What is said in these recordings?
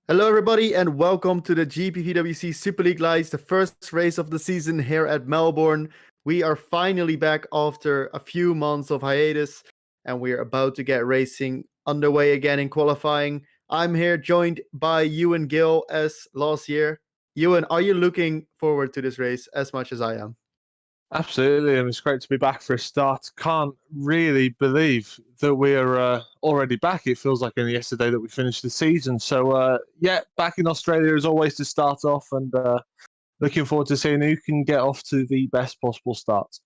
Hello, everybody, and welcome to the GPVWC Superleague Lights, the first race of the season here at Melbourne. We are finally back after a few months of hiatus, and we're about to get racing underway again in qualifying. I'm here joined by Ewan Gale as last year. Ewan, are you looking forward to this race as much as I am? Absolutely, and it's great to be back for a start. Can't really believe that we're already back. It feels like only yesterday that we finished the season. So, yeah, back in Australia as always to start off, and looking forward to seeing who can get off to the best possible start.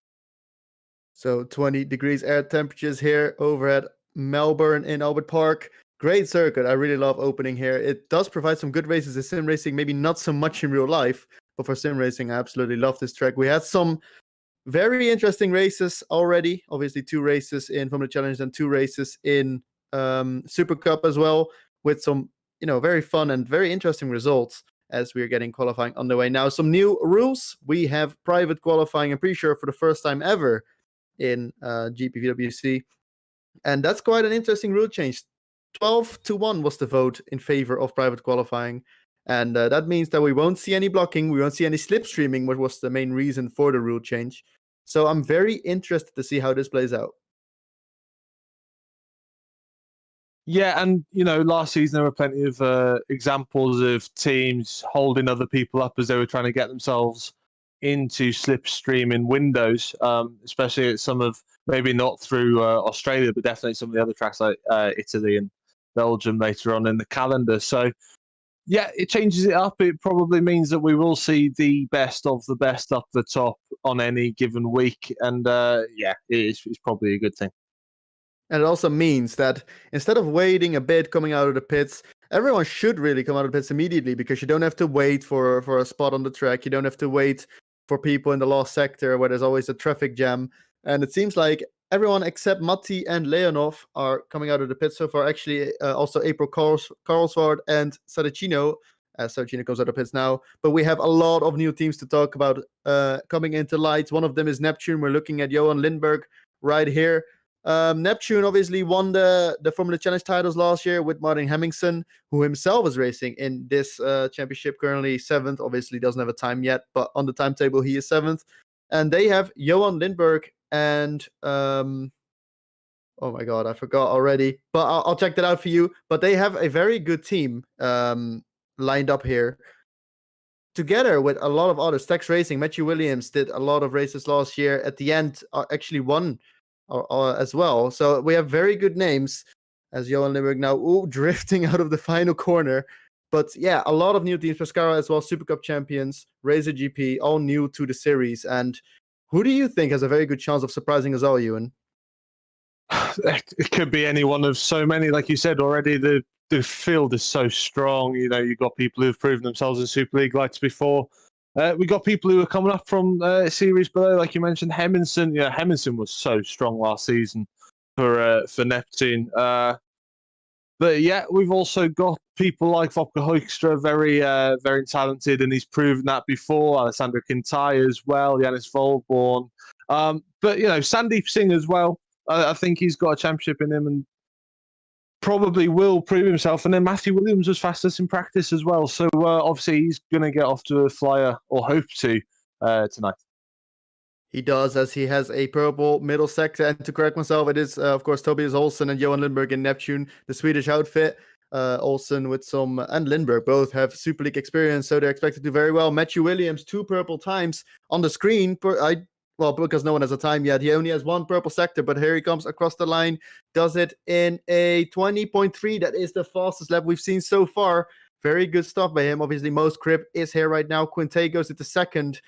So 20 degrees air temperatures here over at Melbourne in Albert Park. Great circuit. I really love opening here. It does provide some good races in sim racing, maybe not so much in real life, but for sim racing, I absolutely love this track. We had some very interesting races already. Obviously, 2 races in Formula Challenge and 2 races in Super Cup as well, with some very fun and very interesting results as we are getting qualifying underway. Now, some new rules. We have private qualifying, I'm pretty sure for the first time ever in GPVWC, and that's quite an interesting rule change. 12-1 was the vote in favor of private qualifying, and that means that we won't see any blocking, we won't see any slipstreaming, which was the main reason for the rule change. So I'm very interested to see how this plays out. Yeah, and last season there were plenty of examples of teams holding other people up as they were trying to get themselves into slipstreaming windows, especially at some of, maybe not through Australia, but definitely some of the other tracks like Italy and Belgium later on in the calendar. So, yeah, it changes it up. It probably means that we will see the best of the best up the top on any given week. And yeah, it's probably a good thing. And it also means that instead of waiting a bit coming out of the pits, everyone should really come out of the pits immediately, because you don't have to wait for a spot on the track. You don't have to wait for people in the last sector where there's always a traffic jam. And it seems like everyone except Matti and Leonov are coming out of the pits so far. Actually, also April Carlsford and Saracino. Saracino comes out of the pits now. But we have a lot of new teams to talk about coming into lights. One of them is Neptune. We're looking at Johan Lindberg right here. Neptune obviously won the Formula Challenge titles last year with Martin Hemmingsen, who himself is racing in this championship, currently 7th. Obviously doesn't have a time yet, but on the timetable he is 7th. And they have Johan Lindberg and oh my god, I forgot already, but I'll check that out for you. But they have a very good team lined up here, together with a lot of others. Tex Racing, Matthew Williams did a lot of races last year. At the end, actually won as well. So we have very good names, as Johan Lindberg now drifting out of the final corner. But yeah, a lot of new teams. Pescara as well, Super Cup champions, Razor GP, all new to the series. And who do you think has a very good chance of surprising us all, Ewan? It could be any one of so many. Like you said already, the field is so strong. You've got people who've proven themselves in Superleague Lights before. We got people who are coming up from series below, like you mentioned, Hemmingsen. Yeah, Hemmingsen was so strong last season for Neptune. But yeah, we've also got people like Vopke Hoekstra, very talented, and he's proven that before. Alessandro Quintana as well, Yanis Volborn. But Sandeep Singh as well. I think he's got a championship in him and probably will prove himself. And then Matthew Williams was fastest in practice as well. So obviously he's going to get off to a flyer, or hope to, tonight. He does, as he has a purple middle sector. And to correct myself, it is, of course, Tobias Olsen and Johan Lindberg in Neptune, the Swedish outfit. Olsen with some, and Lindberg both have Super League experience, so they're expected to do very well. Matthew Williams, 2 purple times on the screen. Because no one has a time yet. He only has 1 purple sector, but here he comes across the line. Does it in a 20.3. That is the fastest lap we've seen so far. Very good stuff by him. Obviously, most grip is here right now. Quinte goes into 2nd,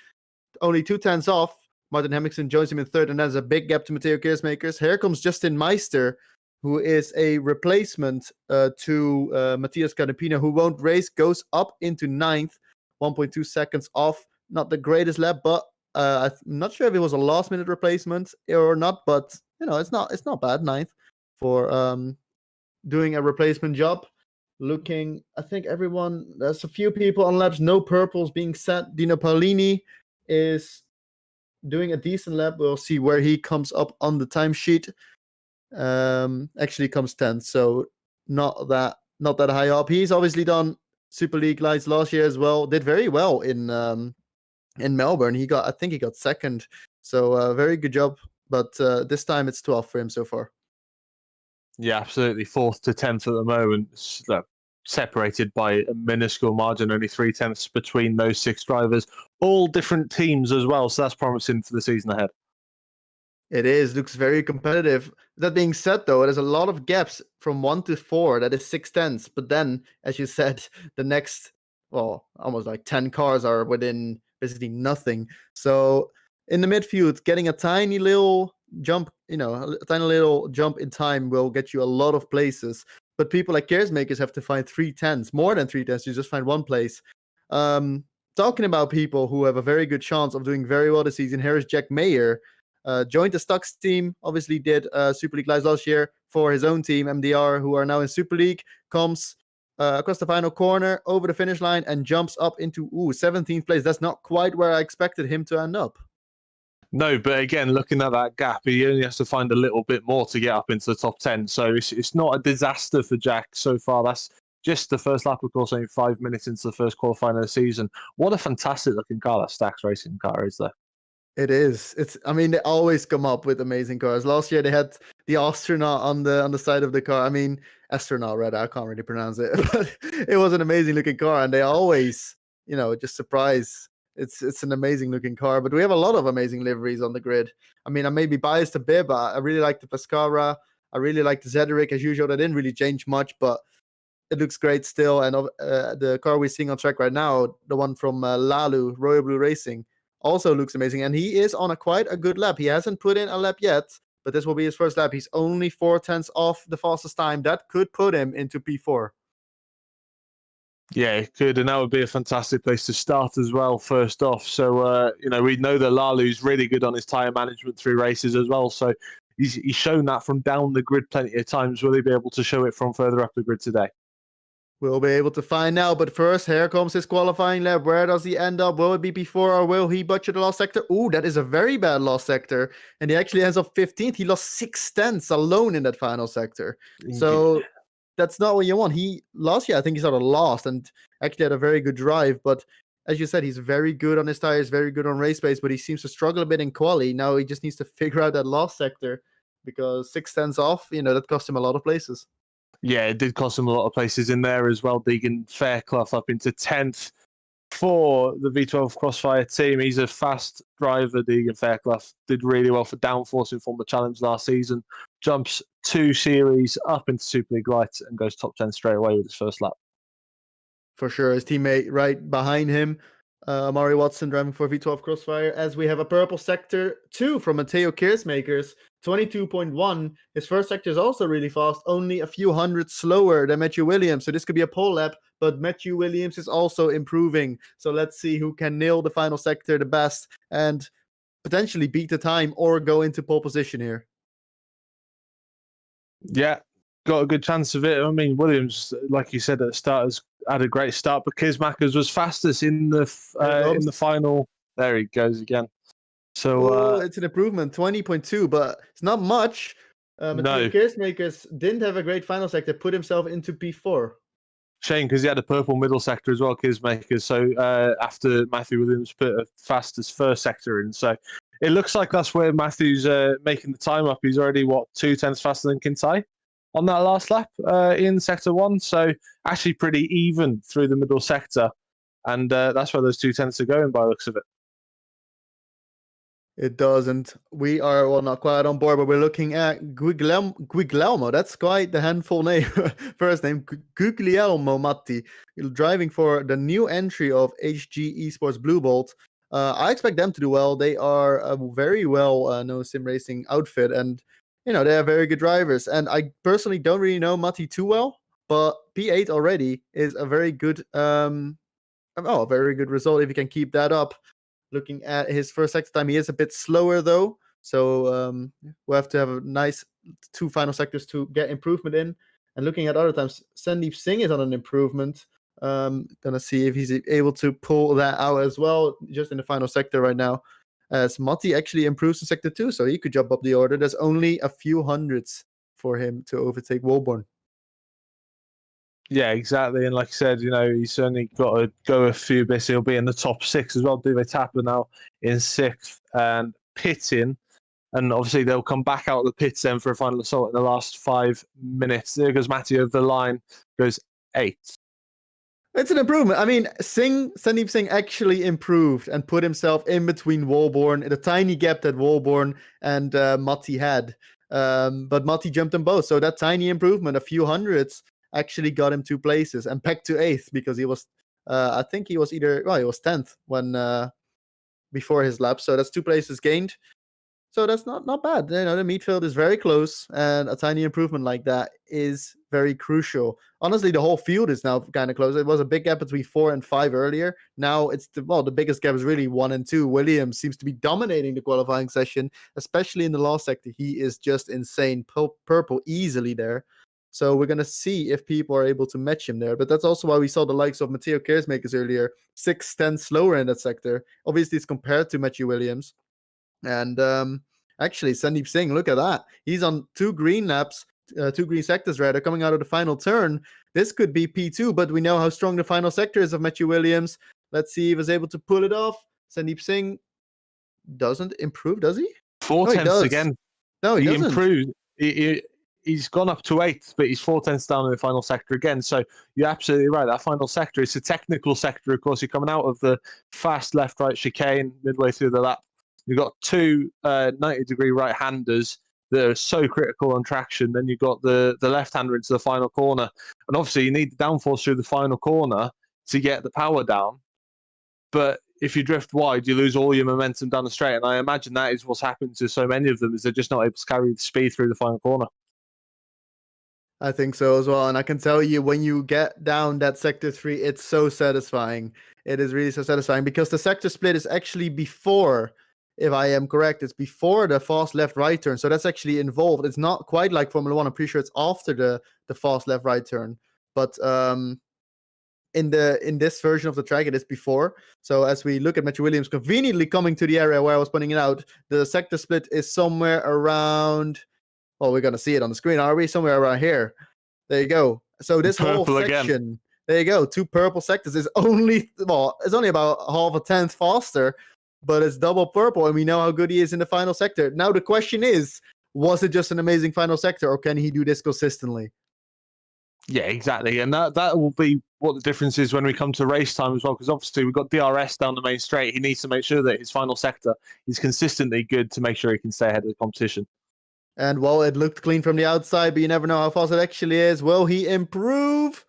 only 2/10 off. Martin Hemmingsen joins him in 3rd, and there's a big gap to Matteo Keersmakers. Here comes Justin Meister, who is a replacement to Matthias Canapino, who won't race, goes up into 9th, 1.2 seconds off. Not the greatest lap, but I'm not sure if it was a last-minute replacement or not, but it's not bad. 9th for doing a replacement job. I think there's a few people on laps, no purples being set. Dino Paolini is doing a decent lap. We'll see where he comes up on the timesheet. Actually comes 10th, so not that high up. He's obviously done Super League Lights last year as well. Did very well in Melbourne. I think he got 2nd So very good job. But this time it's 12th for him so far. Yeah, absolutely. 4th to 10th at the moment, separated by a minuscule margin, only 3/10 between those 6 drivers. All different teams as well, so that's promising for the season ahead. It is, looks very competitive. That being said, though, there's a lot of gaps from 1 to 4. That is 6/10. But then, as you said, the next, well, almost like 10 cars are within basically nothing. So in the midfield, getting a tiny little jump, a tiny little jump in time will get you a lot of places. But people like Keersmakers have to find 3/10s, more than 3/10s. You just find one place. Talking about people who have a very good chance of doing very well this season, here is Jack Mayer. Joined the Stocks team, obviously did Superleague Lights last year for his own team, MDR, who are now in Super League, comes across the final corner, over the finish line, and jumps up into 17th place. That's not quite where I expected him to end up. No, but again, looking at that gap, he only has to find a little bit more to get up into the top 10. So it's not a disaster for Jack so far. That's just the first lap, of course, only 5 minutes into the first qualifying of the season. What a fantastic looking car that Stax Racing car is there. It is. They always come up with amazing cars. Last year they had the astronaut on the side of the car. Astronaut rather. I can't really pronounce it, but it was an amazing looking car, and they always, just surprise. It's an amazing looking car, but we have a lot of amazing liveries on the grid. I may be biased a bit, but I really like the Pescara. I really like the Zederic as usual. They didn't really change much, but it looks great still. And the car we're seeing on track right now, the one from Lalu, Royal Blue Racing, also looks amazing. And he is on quite a good lap. He hasn't put in a lap yet, but this will be his first lap. He's only 4/10 off the fastest time. That could put him into P4. Yeah, it could, and that would be a fantastic place to start as well, first off. So, we know that Lalu's really good on his tyre management through races as well. So he's shown that from down the grid plenty of times. Will he be able to show it from further up the grid today? We'll be able to find out, but first, here comes his qualifying lap. Where does he end up? Will it be P4 or will he butcher the last sector? Ooh, that is a very bad last sector. And he actually ends up 15th. He lost 6/10 alone in that final sector. So that's not what you want. Last year, I think he sort of lost and actually had a very good drive. But as you said, he's very good on his tires, very good on race pace, but he seems to struggle a bit in quali. Now he just needs to figure out that last sector because 6/10 off, that cost him a lot of places. Yeah, it did cost him a lot of places in there as well. Deegan Fairclough up into 10th for the V12 Crossfire team. He's a fast driver, Deegan Fairclough. Did really well for Downforce in Formula Challenge last season. Jumps 2 series up into Super League Lights and goes top 10 straight away with his first lap. For sure, his teammate right behind him, Amari Watson, driving for V12 Crossfire, as we have a purple sector 2 from Matteo Keersmakers, 22.1. His first sector is also really fast, only a few hundred slower than Matthew Williams. So this could be a pole lap, but Matthew Williams is also improving. So let's see who can nail the final sector the best and potentially beat the time or go into pole position here. Yeah, got a good chance of it. Williams, like you said at the start, has had a great start, but Keersmakers was fastest in the final. There he goes again. So it's an improvement, 20.2, but it's not much. No. Keersmakers didn't have a great final sector, put himself into P4. Shame, because he had a purple middle sector as well, Keersmakers. So after Matthew Williams put a fastest first sector in. So it looks like that's where Matthew's making the time up. He's already, 2/10 faster than Kintai on that last lap in sector 1. So actually pretty even through the middle sector. And that's where those 2/10 are going by the looks of it. It doesn't. We are, not quite on board, but we're looking at Guglielmo. That's quite the handful name. First name, Guglielmo Matti, driving for the new entry of HG Esports Blue Bolt. I expect them to do well. They are a very well known sim racing outfit, and they are very good drivers. And I personally don't really know Matti too well, but P8 already is a very good, a very good result if you can keep that up. Looking at his first sector time, he is a bit slower though, so we'll have to have a nice 2 final sectors to get improvement in. And looking at other times, Sandeep Singh is on an improvement. Gonna see if he's able to pull that out as well, just in the final sector right now. As Matti actually improves in sector 2, so he could jump up the order. There's only a few hundreds for him to overtake Walborn. Yeah, exactly. And like I said, he's certainly got to go a few bits. He'll be in the top 6 as well. Duve Tapper now in 6th. And pitting, and obviously they'll come back out of the pits then for a final assault in the last 5 minutes. There goes Matty over the line, goes 8th. It's an improvement. I mean, Sandeep Singh actually improved and put himself in between Walborn, the tiny gap that Walborn and Matti had. But Matti jumped them both. So that tiny improvement, a few hundreds, actually got him 2 places and pegged to 8th because he was, I think he was he was 10th when before his lap. So that's 2 places gained. So that's not bad. The midfield is very close, and a tiny improvement like that is very crucial. Honestly, the whole field is now kind of close. It was a big gap between 4 and 5 earlier. Now it's the biggest gap is really 1 and 2. Williams seems to be dominating the qualifying session, especially in the last sector. He is just insane. Purple easily there. So we're going to see if people are able to match him there. But that's also why we saw the likes of Matteo Keersmakers earlier, 6/10 slower in that sector. Obviously, it's compared to Matthew Williams. And actually, Sandeep Singh, look at that. He's on 2 green laps, 2 green sectors rather, coming out of the final turn. This could be P2, but we know how strong the final sector is of Matthew Williams. Let's see if he's able to pull it off. Sandeep Singh doesn't improve, does he? 4 tenths again. No, he doesn't. Improved. He's gone up to 8th, but he's 4 tenths down in the final sector again. So you're absolutely right. That final sector is a technical sector. Of course, you're coming out of the fast left-right chicane midway through the lap. You've got 2 90-degree right-handers that are so critical on traction. Then you've got the left-hander into the final corner. And obviously, you need the downforce through the final corner to get the power down. But if you drift wide, you lose all your momentum down the straight. And I imagine that is what's happened to so many of them, is they're just not able to carry the speed through the final corner. I think so as well. And I can tell you, when you get down that sector 3, it's so satisfying. It is really so satisfying because the sector split is actually before, if I am correct, it's before the fast left-right turn. So that's actually involved. It's not quite like Formula 1. I'm pretty sure it's after the fast left-right turn. But in this version of the track, it is before. So as we look at Matthew Williams conveniently coming to the area where I was pointing it out, the sector split is somewhere around... Well, we're going to see it on the screen, are we? Somewhere around here. There you go. So this whole section... Again. There you go. 2 purple sectors is only... Well, it's only about half a tenth faster, but it's double purple, and we know how good he is in the final sector. Now the question is, was it just an amazing final sector, or can he do this consistently? Yeah, exactly. And that will be what the difference is when we come to race time as well, because obviously we've got DRS down the main straight. He needs to make sure that his final sector is consistently good to make sure he can stay ahead of the competition. And while it looked clean from the outside, but you never know how fast it actually is, will he improve?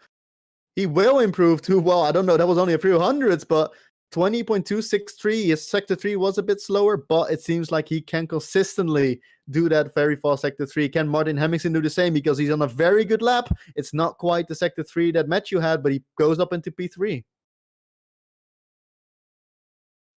He will improve too. Well, I don't know. That was only a few hundreds, but 20.263. His sector 3 was a bit slower, but it seems like he can consistently do that very fast sector 3. Can Martin Hemmingsen do the same? Because he's on a very good lap. It's not quite the sector 3 that Matthew had, but he goes up into P3.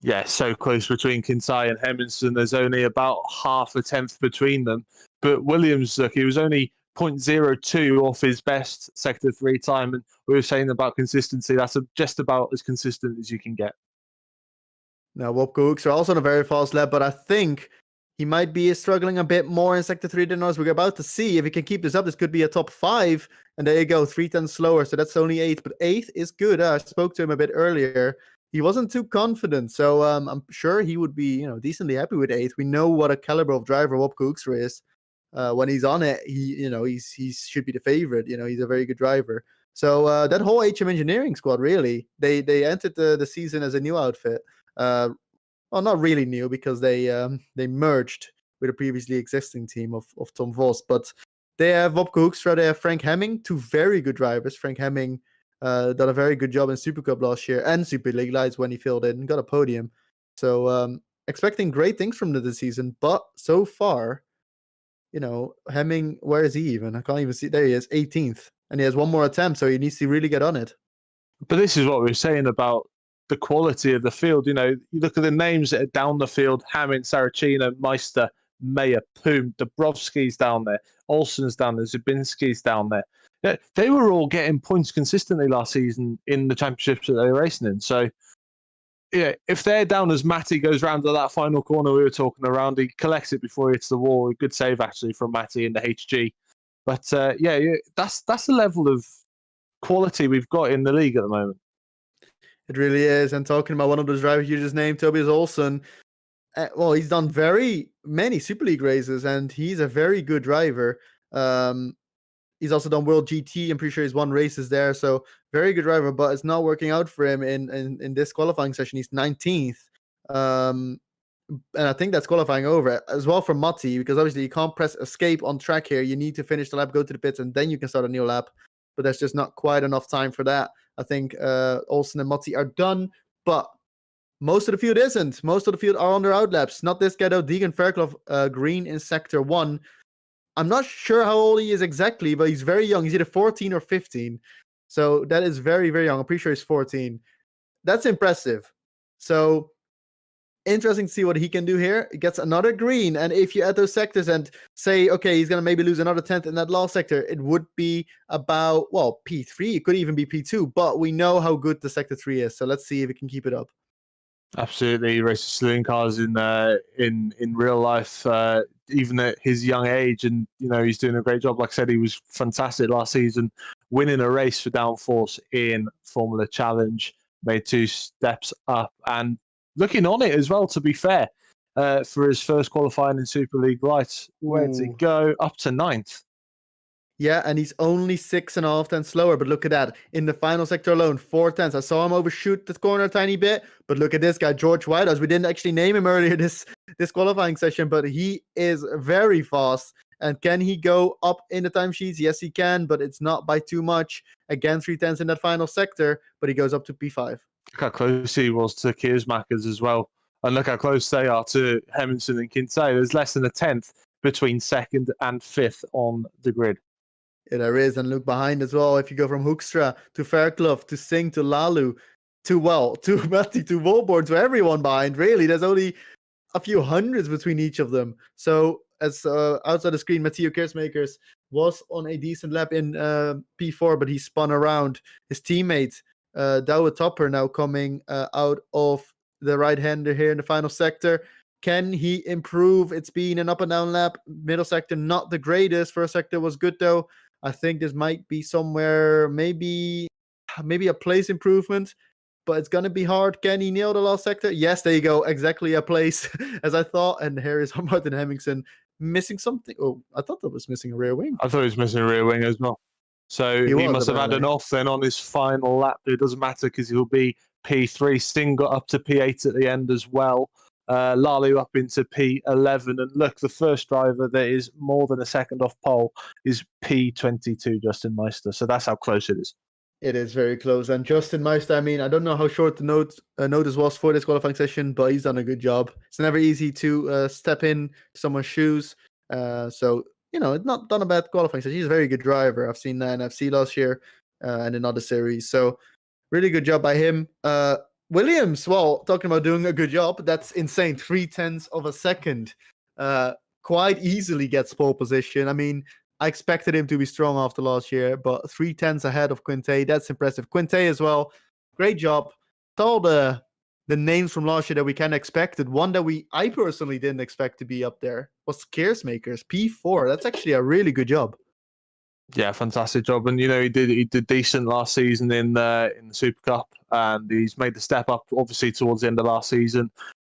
Yeah, so close between Kinsey and Hemmingsen. There's only about half a tenth between them. But Williams, look, he was only 0.02 off his best sector 3 time. And we were saying about consistency, that's just about as consistent as you can get. Now, Wopke Hoekstra also on a very fast lap, but I think he might be struggling a bit more in sector 3 than us. We're about to see if he can keep this up. This could be a top 5. And there you go, 3 tenths slower. So that's only 8th. But 8th is good. I spoke to him a bit earlier. He wasn't too confident, so I'm sure he would be, decently happy with 8th. We know what a caliber of driver Wopke Hoekstra is. When he's on it, he should be the favorite. He's a very good driver. So that whole HM Engineering squad, really, they entered the season as a new outfit. Well, not really new because they merged with a previously existing team of Tom Vos. But they have Wopke Hoekstra, they have Frank Hemming, 2 very good drivers. Frank Hemming done a very good job in Super Cup last year and Superleague Lights when he filled in, got a podium. So expecting great things from this season, but so far, Hemming, where is he even? I can't even see. There he is, 18th, and he has 1 more attempt, so he needs to really get on it. But this is what we were saying about the quality of the field. You look at the names that are down the field: Hamming, Saracino, Meister, Mayer, Poom, Dabrowski's down there, Olsen's down there, Zubinski's down there. They were all getting points consistently last season in the championships that they were racing in. So, yeah, if they're down as Matty goes round to that final corner we were talking around, he collects it before he hits the wall. A good save, actually, from Matty in the HG. But, that's the level of quality we've got in the league at the moment. It really is. And talking about one of those drivers you just named, Tobias Olsen, Well, he's done very many Super League races, and he's a very good driver. He's also done World GT. I'm pretty sure he's won races there. So very good driver, but it's not working out for him in this qualifying session. He's 19th. And I think that's qualifying over as well for Matti, because obviously you can't press escape on track here. You need to finish the lap, go to the pits, and then you can start a new lap. But there's just not quite enough time for that. I think Olsen and Matti are done, but most of the field isn't. Most of the field are on their outlaps. Not this guy though, Deegan Fairclough, green in sector 1. I'm not sure how old he is exactly, but he's very young. He's either 14 or 15. So that is very, very young. I'm pretty sure he's 14. That's impressive. So interesting to see what he can do here. He gets another green. And if you add those sectors and say, okay, he's going to maybe lose another 10th in that last sector, it would be about, well, P3. It could even be P2. But we know how good the sector 3 is. So let's see if he can keep it up. Absolutely, he races saloon cars in real life, even at his young age, and he's doing a great job. Like I said, he was fantastic last season, winning a race for Downforce in Formula Challenge, made 2 steps up, and looking on it as well. To be fair, for his first qualifying in Superleague Lights, where did he go? Up to 9th. Yeah, and he's only 6.5 tenths slower. But look at that. In the final sector alone, 4 tenths. I saw him overshoot the corner a tiny bit. But look at this guy, George Whitehouse. We didn't actually name him earlier this qualifying session, but he is very fast. And can he go up in the timesheets? Yes, he can, but it's not by too much. Again, 3 tenths in that final sector, but he goes up to P5. Look how close he was to Keersmakers as well. And look how close they are to Hemmingson and Kintay. There's less than a 10th between 2nd and 5th on the grid. Yeah, there is, and look behind as well. If you go from Hoekstra to Fairclough to Singh to Lalu to Matti to Walborn to everyone behind, really, there's only a few hundreds between each of them. So as outside the screen, Matteo Keersmakers was on a decent lap in P4, but he spun around. His teammate, Douwe Topper, now coming out of the right-hander here in the final sector. Can he improve? It's been an up and down lap. Middle sector, not the greatest. First sector was good, though. I think this might be somewhere, maybe a place improvement, but it's going to be hard. Can he nail the last sector? Yes, there you go. Exactly a place as I thought. And here is Martin Hemmingson missing something. Oh, I thought that was missing a rear wing. I thought he was missing a rear wing as well. So he must have had an off then on his final lap. It doesn't matter because he'll be P3. Singh got up to P8 at the end as well. Lalu up into P11, and look, the first driver that is more than a second off pole is P22, Justin Meister. So that's how close it is. It is very close. And Justin Meister, I mean, I don't know how short the notice was for this qualifying session, but he's done a good job. It's never easy to step in someone's shoes. So, it's not done a bad qualifying session. He's a very good driver. I've seen that in FC last year and in other series. So really good job by him. Williams, well, talking about doing a good job, that's insane. 0.3 of a second. Quite easily gets pole position. I mean, I expected him to be strong after last year, but 0.3 ahead of Quintay, that's impressive. Quintay as well, great job. All the names from last year that we kind of expected. One that I personally didn't expect to be up there was Keersmakers, P4. That's actually a really good job. Yeah, fantastic job. And he did decent last season in the Super Cup, and he's made the step up obviously towards the end of last season.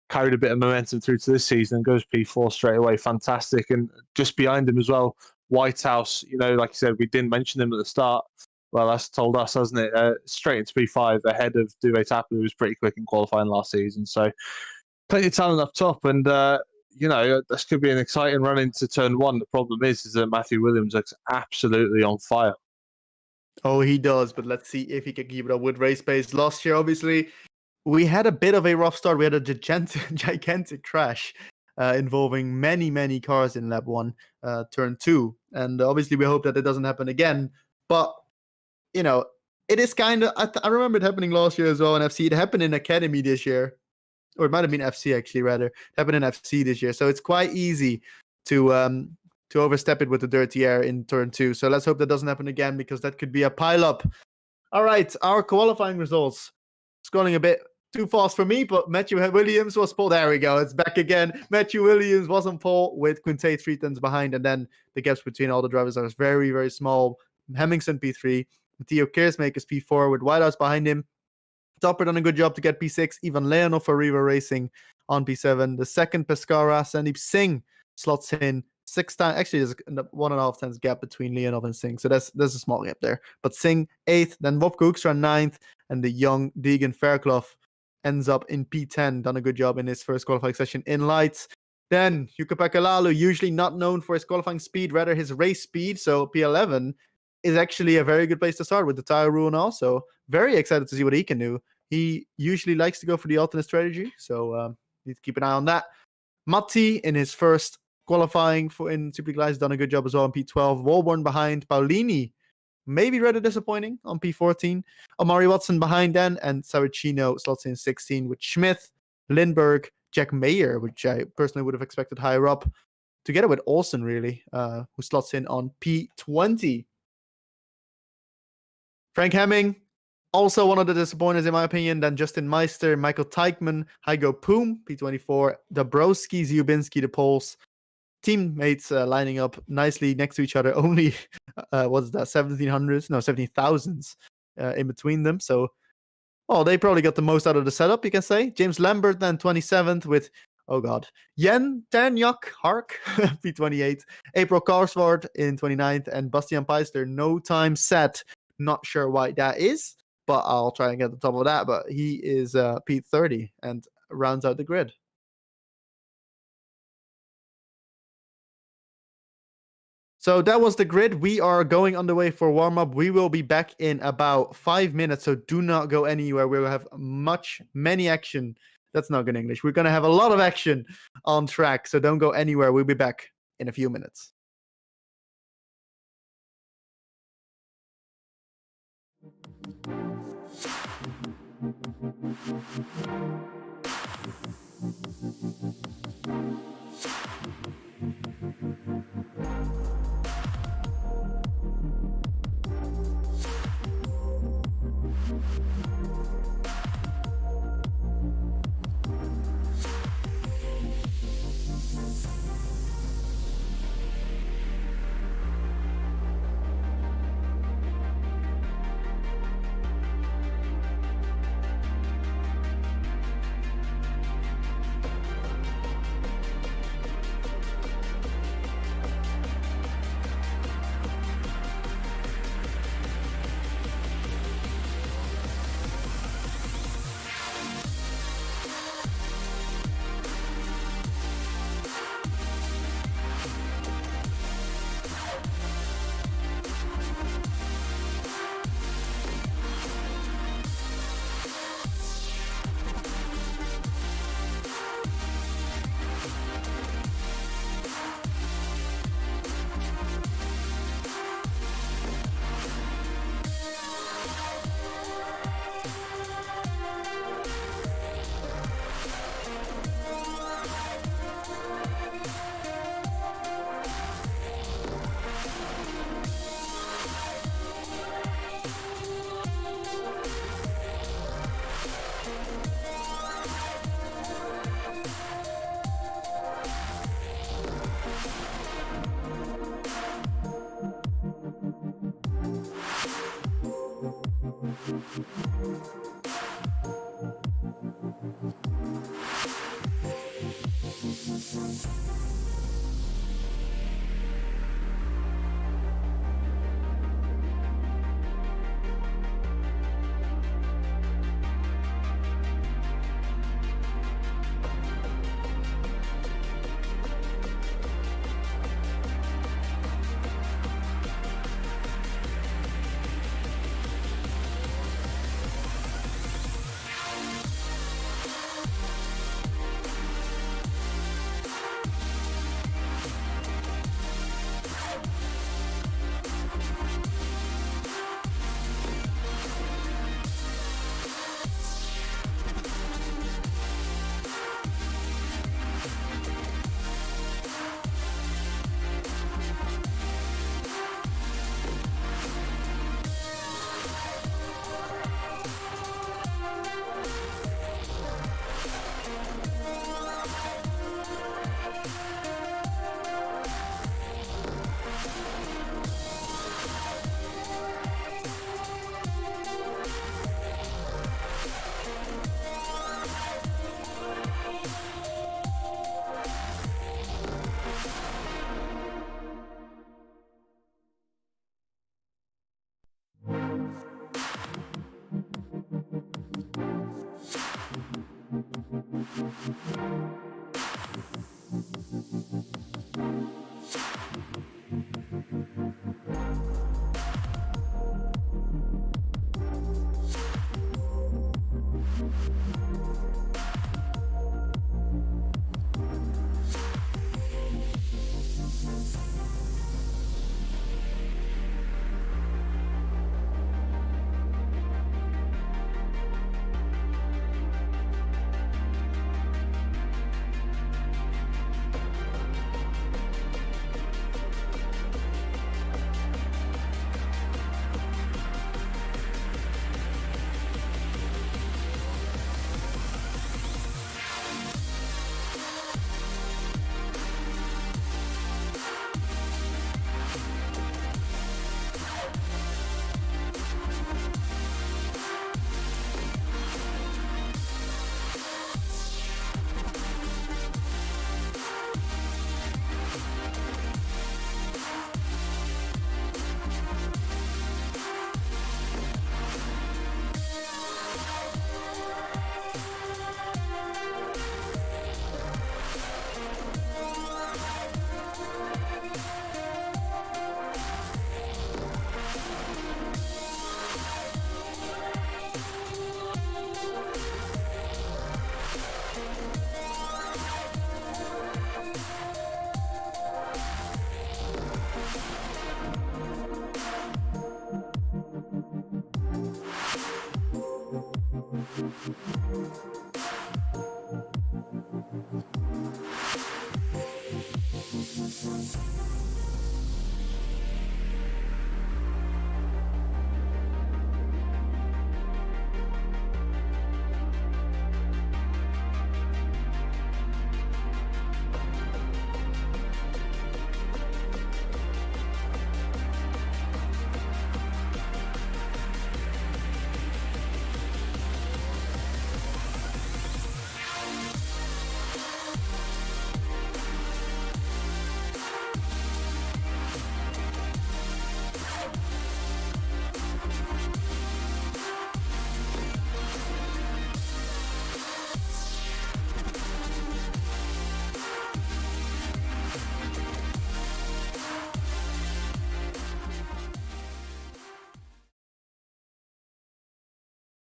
Carried a bit of momentum through to this season and goes P4 straight away. Fantastic. And just behind him as well, Whitehouse, like you said, we didn't mention him at the start. Well, that's told us, hasn't it? Straight into P5 ahead of Duvet Tapper, who was pretty quick in qualifying last season. So plenty of talent up top, and this could be an exciting run into turn 1. The problem is that Matthew Williams looks absolutely on fire. Oh, he does, but let's see if he can keep it up with race pace. Last year, obviously, we had a bit of a rough start. We had a gigantic crash involving many, many cars in lap 1, turn 2. And obviously, we hope that it doesn't happen again. But, it is kind of, I remember it happening last year as well in FC. It happened in Academy this year. Or it might have been FC actually, rather. It happened in FC this year. So it's quite easy to overstep it with the dirty air in turn 2. So let's hope that doesn't happen again, because that could be a pile-up. All right, our qualifying results. Scrolling a bit too fast for me, but Matthew Williams was pole. There we go. It's back again. Matthew Williams was on pole with Quintay 3 tenths behind, and then the gaps between all the drivers are very, very small. Hemmingson P3, Matteo Keersmakers P4 with Whitehouse behind him. Topper done a good job to get P6. Even Leonov for Riva Racing on P7. The second Pescara, Sandeep Singh, slots in 6 times. Actually, there's a 1.5 times gap between Leonov and Singh, so there's a small gap there. But Singh 8th, then Wopke Hoekstra 9th, and the young Deegan Fairclough ends up in P10. Done a good job in his first qualifying session in lights. Then Jukka-Pekka Laulu, usually not known for his qualifying speed, rather his race speed. So P11 is actually a very good place to start with the tire rule and all. So very excited to see what he can do. He usually likes to go for the alternate strategy, so need to keep an eye on that. Matti in his first qualifying in Superleague Lights done a good job as well on P12. Walborn behind Paulini, maybe rather disappointing on P14. Amari Watson behind then, and Saracino slots in 16 with Schmidt, Lindbergh, Jack Mayer, which I personally would have expected higher up, together with Olsen, really, who slots in on P20. Frank Hemming, also one of the disappointers in my opinion. Then Justin Meister, Michael Teichmann, Heigo Poom, P24, Dabrowski, Ziubinski, the Poles. Teammates lining up nicely next to each other. Only, what's that, 17,000s in between them. So, well, they probably got the most out of the setup, you can say. James Lambert then 27th with, oh god, Yen Ternjak Hark, P28. April Karsvard in 29th, and Bastian Peister, no time set. Not sure why that is, but I'll try and get the top of that. But he is P30 and rounds out the grid. So that was the grid. We are going on the way for warm-up. We will be back in about 5 minutes, so do not go anywhere. We will have many action. That's not good English. We're going to have a lot of action on track, so don't go anywhere. We'll be back in a few minutes.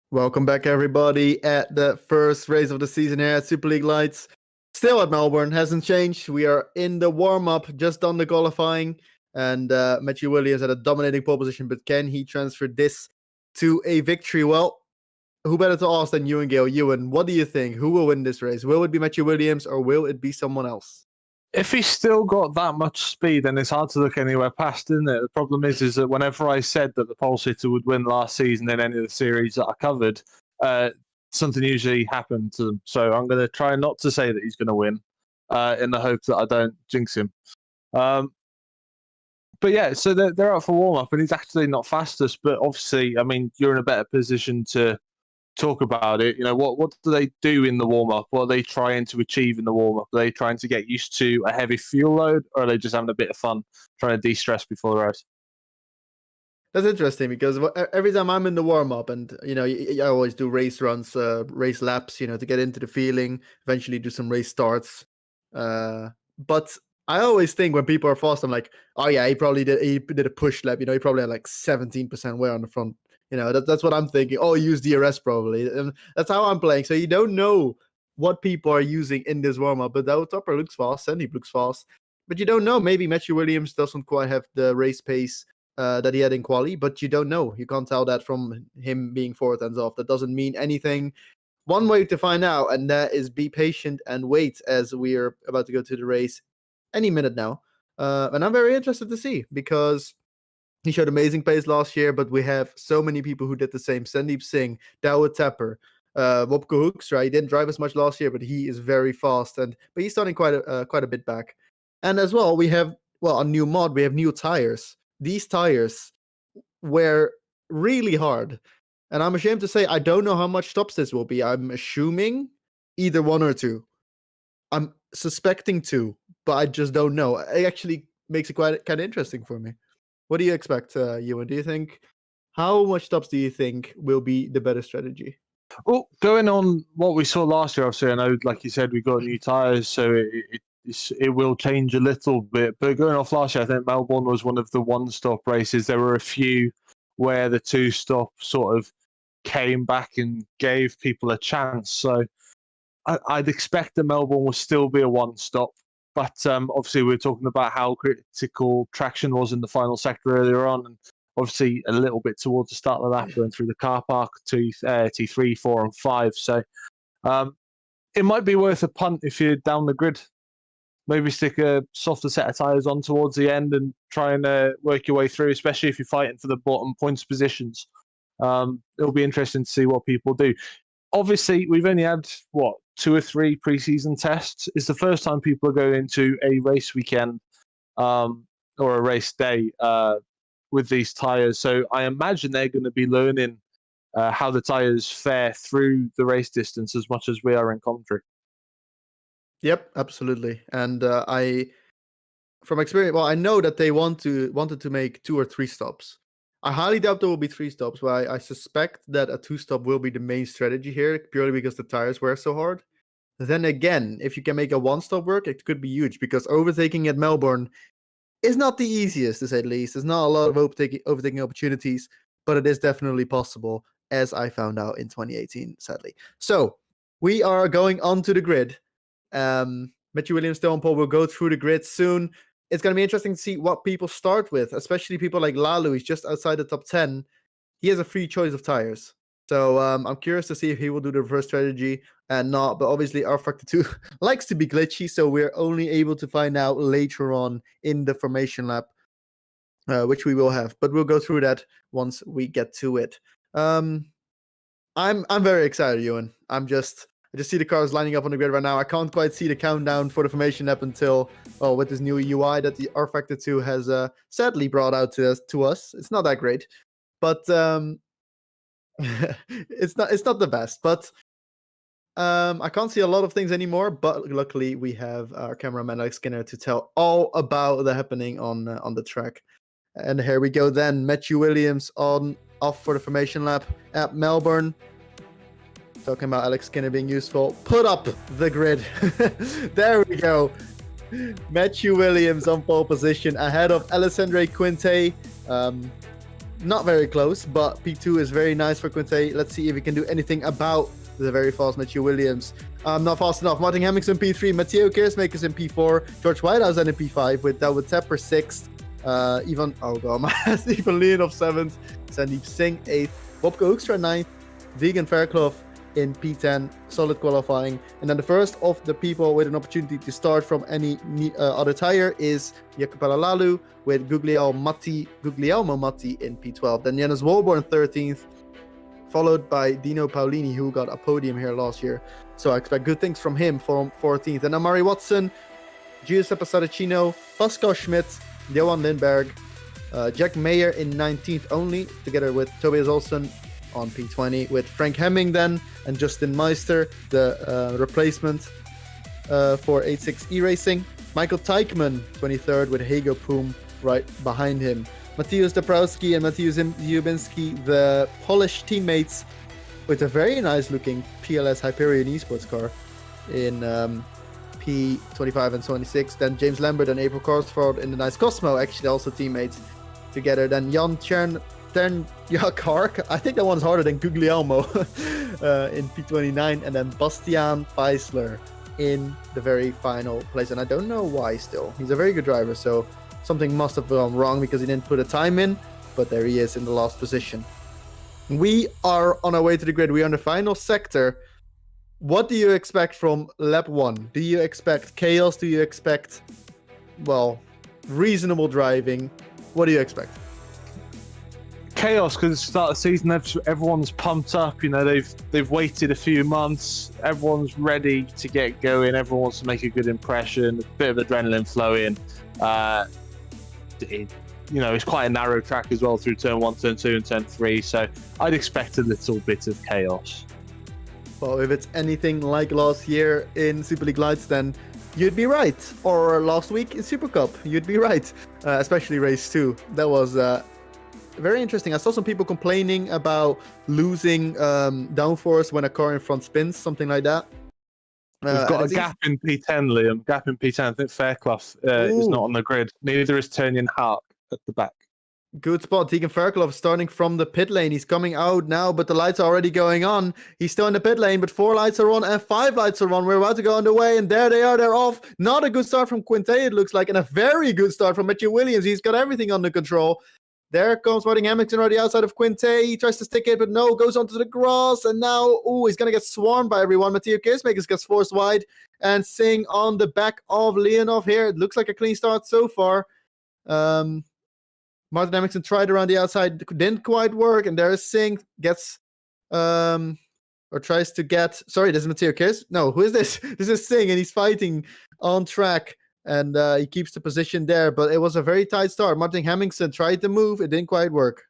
Welcome back, everybody, at the first race of the season here at Superleague Lights. Still at Melbourne, hasn't changed. We are in the warm-up, just done the qualifying, and Matthew Williams had a dominating pole position, but can he transfer this to a victory? Well, who better to ask than you and Gale? Ewan, what do you think? Who will win this race? Will it be Matthew Williams or will it be someone else? If he's still got that much speed, then it's hard to look anywhere past, isn't it? The problem is that whenever I said that the pole sitter would win last season in any of the series that I covered, something usually happened to them. So I'm going to try not to say that he's going to win, in the hope that I don't jinx him. But yeah, so they're up for warm up, and he's actually not fastest. But obviously, I mean, you're in a better position to talk about it. You know, what do they do in the warm up? What are they trying to achieve in the warm up? Are they trying to get used to a heavy fuel load, or are they just having a bit of fun trying to de-stress before the race? That's interesting because every time I'm in the warm up, and I always do race runs, race laps, to get into the feeling. Eventually, do some race starts. But I always think when people are fast, I'm like, oh yeah, he did a push lap. He probably had like 17% wear on the front. That's what I'm thinking. Oh, he used DRS probably, and that's how I'm playing. So you don't know what people are using in this warm up. But Douwe Topper looks fast, Sandeep looks fast, but you don't know. Maybe Matthew Williams doesn't quite have the race pace that he had in quali, but you don't know. You can't tell that from him being 4 turns off. That doesn't mean anything. One way to find out, and that is be patient and wait, as we are about to go to the race any minute now. And I'm very interested to see, because he showed amazing pace last year, but we have so many people who did the same. Sandeep Singh, Douwe Topper, Wopke Hoekstra. He didn't drive as much last year, but he is very fast, but he's starting quite a bit back. And as well, we have a new mod. We have new tires. These tires were really hard, and I'm ashamed to say I don't know how much stops this will be. I'm assuming either 1 or 2. I'm suspecting 2, but I just don't know. It actually makes it quite kind of interesting for me. What do you expect, Ewan? How much stops do you think will be the better strategy? Well, going on what we saw last year, obviously, I know, like you said, we got new tyres, so it will change a little bit. But going off last year, I think Melbourne was one of the one-stop races. There were a few where the two-stop sort of came back and gave people a chance. So I'd expect that Melbourne will still be a one-stop. But obviously, we're talking about how critical traction was in the final sector earlier on, and obviously a little bit towards the start of the lap, going through the car park, T3, 4, and 5. So it might be worth a punt if you're down the grid. Maybe stick a softer set of tyres on towards the end and try and work your way through, especially if you're fighting for the bottom points positions. It'll be interesting to see what people do. Obviously, we've only had, 2 or 3 pre-season tests. It's the first time people are going into a race weekend or a race day with these tyres. So I imagine they're going to be learning how the tyres fare through the race distance as much as we are in commentary. Yep, absolutely. And from experience, I know that they wanted to make 2 or 3 stops. I highly doubt there will be 3 stops, but I suspect that a 2-stop will be the main strategy here, purely because the tires were so hard. Then again, if you can make a 1-stop work, it could be huge, because overtaking at Melbourne is not the easiest, to say the least. There's not a lot of overtaking opportunities, but it is definitely possible, as I found out in 2018, sadly. So we are going onto the grid. Matthew Williams still on pole. We'll go through the grid soon. It's going to be interesting to see what people start with, especially people like Lalu. He's just outside the top 10. He has a free choice of tires. So I'm curious to see if he will do the reverse strategy and not. But obviously, R Factor 2 likes to be glitchy, so we're only able to find out later on in the formation lab, which we will have. But we'll go through that once we get to it. I'm very excited, Ewan. I just see the cars lining up on the grid right now. I can't quite see the countdown for the formation lap until with this new UI that the R Factor 2 has sadly brought out to us. It's not that great, but it's not the best. But I can't see a lot of things anymore. But luckily, we have our cameraman Alex Skinner to tell all about the happening on the track. And here we go then. Matthew Williams off for the formation lap at Melbourne. Talking about Alex Skinner being useful. Put up the grid. There we go. Matthew Williams on pole position ahead of Alessandro Quinte. Not very close, but P2 is very nice for Quinte. Let's see if he can do anything about the very fast Matthew Williams. Not fast enough. Martin Hemmings in P3. Matteo Keersmakers in P4. George Whitehouse in P5 with Dawood Tepper 6th. Evan Leonov 7th. Sandeep Singh 8th. Bobko Hoekstra 9th. Vegan Fairclough in P10, solid qualifying. And then the first of the people with an opportunity to start from any other tire is Jacopo Lalu with Guglielmo Matti in P12. Then Janus Wolborn 13th, followed by Dino Paolini, who got a podium here last year. So I expect good things from him from 14th. And Amari Watson, Giuseppe Saracino, Pascal Schmidt, Johan Lindberg, Jack Mayer in 19th only, together with Tobias Olsen on P20, with Frank Hemming then and Justin Meister, the replacement for 86 E-Racing. Michael Teichmann 23rd with Hago Poom right behind him. Mateusz Dabrowski and Mateusz Zubinski, the Polish teammates, with a very nice looking PLS Hyperion esports car in P25 and 26. Then James Lambert and April Korsford in the nice Cosmo, actually also teammates together. Then Jan Kark, I think that one's harder than Guglielmo in P29, and then Bastian Feisler in the very final place. And I don't know why still. He's a very good driver, so something must have gone wrong because he didn't put a time in, but there he is in the last position. We are on our way to the grid. We are in the final sector. What do you expect from lap 1? Do you expect chaos? Do you expect, reasonable driving? What do you expect? Chaos, because it's the start of the season, everyone's pumped up. You know, they've waited a few months. Everyone's ready to get going. Everyone wants to make a good impression. A bit of adrenaline flowing. It's quite a narrow track as well through turn 1, turn 2, and turn 3. So I'd expect a little bit of chaos. Well, if it's anything like last year in Superleague Lights, then you'd be right. Or last week in Super Cup, you'd be right. Especially race 2. That was very interesting. I saw some people complaining about losing downforce when a car in front spins, something like that. We've got a gap in P10, Liam. Gap in P10. I think Fairclough is not on the grid. Neither is Turnian Hark at the back. Good spot. Tegan Fairclough starting from the pit lane. He's coming out now, but the lights are already going on. He's still in the pit lane, but 4 lights are on and 5 lights are on. We're about to go underway, and there they are. They're off. Not a good start from Quinte, it looks like, and a very good start from Matthew Williams. He's got everything under control. There comes Martin Hamilton already outside of Quinte. He tries to stick it, but no, goes onto the grass, and now, he's going to get swarmed by everyone. Matteo Keersmakers gets forced wide, and Singh on the back of Leonov here. It looks like a clean start so far. Martin Hamilton tried around the outside, didn't quite work, and there is Singh, gets, or tries to get, sorry, this is Matteo Keers. No, who is this? This is Singh, and he's fighting on track. And he keeps the position there, but it was a very tight start. Martin Hemmingson tried to move. It didn't quite work.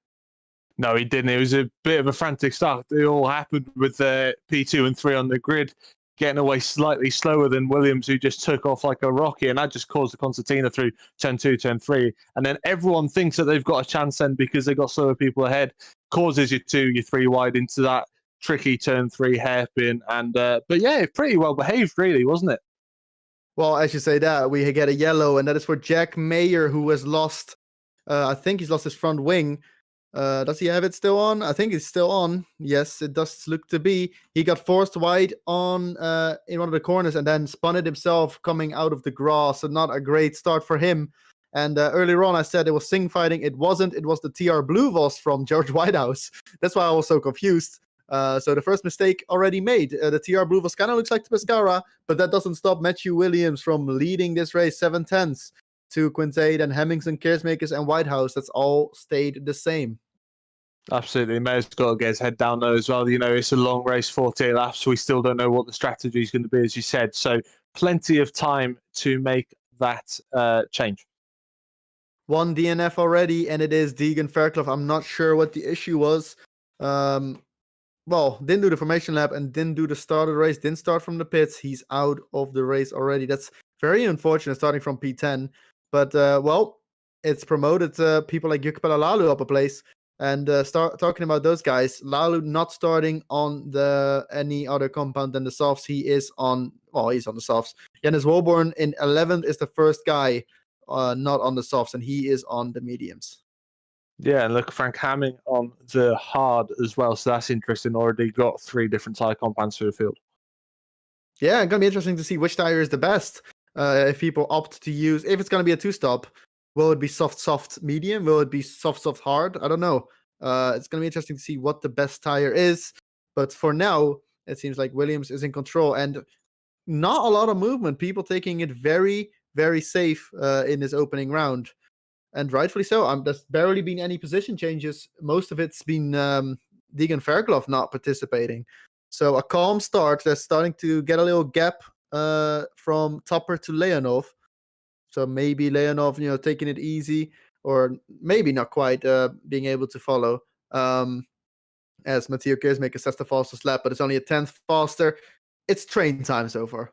No, he didn't. It was a bit of a frantic start. It all happened with P2 and 3 on the grid, getting away slightly slower than Williams, who just took off like a rocket, and that just caused the concertina through turn 2, turn 3. And then everyone thinks that they've got a chance then because they've got slower people ahead, causes you 2, you 3 wide into that tricky turn 3 hairpin. And but yeah, pretty well behaved, really, wasn't it? Well, as you say that, we get a yellow, and that is for Jack Mayer, who has lost, I think he's lost his front wing. Does he have it still on? I think it's still on. Yes, it does look to be. He got forced wide on in one of the corners and then spun it himself coming out of the grass. So not a great start for him. And earlier on, I said it was Singh fighting. It wasn't. It was the TR Blue Voss from George Whitehouse. That's why I was so confused. So the first mistake already made. The TR Blue kind of looks like the Pescara, but that doesn't stop Matthew Williams from leading this race 7/10 to Quintet and Hemmingson, Keersmakers, and Whitehouse. That's all stayed the same. Absolutely. Mayor's got to get his head down, though, as well. It's a long race, 48 laps. So we still don't know what the strategy is going to be, as you said. So plenty of time to make that change. One DNF already, and it is Deegan Fairclough. I'm not sure what the issue was. Didn't do the formation lap and didn't do the start of the race, didn't start from the pits. He's out of the race already. That's very unfortunate, starting from P10. But, it's promoted people like Jukapela Lalu up a place. And start talking about those guys. Lalu not starting on any other compound than the softs. He's on the softs. Jannis Wolborn in 11th is the first guy not on the softs, and he is on the mediums. Yeah, and look, Frank Hamming on the hard as well. So that's interesting. Already got 3 different tyre compounds through the field. Yeah, it's going to be interesting to see which tire is the best. If people opt to use, if it's going to be a 2-stop, will it be soft, medium? Will it be soft, hard? I don't know. It's going to be interesting to see what the best tire is. But for now, it seems like Williams is in control and not a lot of movement. People taking it very, very safe in this opening round. And rightfully so. There's barely been any position changes. Most of it's been Deegan Fairclough not participating. So a calm start. They're starting to get a little gap from Topper to Leonov. So maybe Leonov, taking it easy, or maybe not quite being able to follow. As Matteo Keersmakers sets the fastest lap, but it's only a 10th faster. It's train time so far.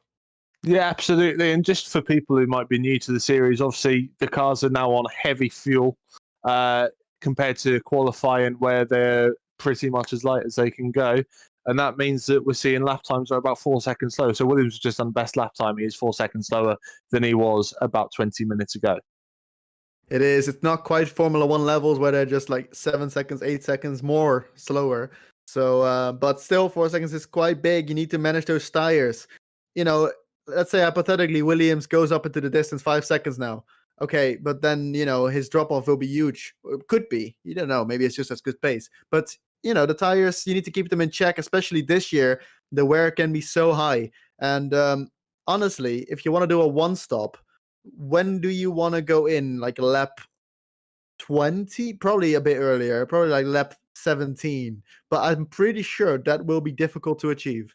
Yeah, absolutely. And just for people who might be new to the series, obviously the cars are now on heavy fuel compared to qualifying where they're pretty much as light as they can go. And that means that we're seeing lap times are about 4 seconds slower. So Williams has just done best lap time. He is 4 seconds slower than he was about 20 minutes ago. It is. It's not quite Formula One levels where they're just like 7 seconds, 8 seconds more slower. So, but still 4 seconds is quite big. You need to manage those tires. Let's say hypothetically Williams goes up into the distance 5 seconds now. Okay, but then, his drop-off will be huge. It could be. You don't know. Maybe it's just as good pace. But, the tires, you need to keep them in check, especially this year. The wear can be so high. And honestly, if you want to do a one-stop, when do you want to go in? Like lap 20? Probably a bit earlier. Probably like lap 17. But I'm pretty sure that will be difficult to achieve.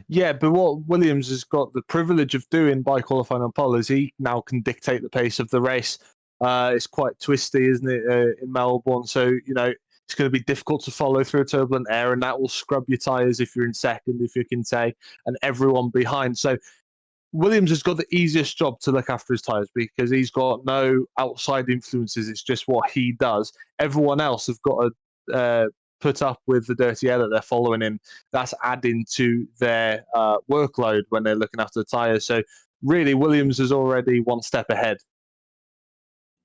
Yeah, but what Williams has got the privilege of doing by qualifying on pole is he now can dictate the pace of the race. It's quite twisty, isn't it, in Melbourne? So, it's going to be difficult to follow through a turbulent air, and that will scrub your tyres if you're in second, if you can say, and everyone behind. So Williams has got the easiest job to look after his tyres because he's got no outside influences. It's just what he does. Everyone else have got to put up with the dirty air that they're following him. That's adding to their workload when they're looking after the tyres. So really, Williams is already one step ahead.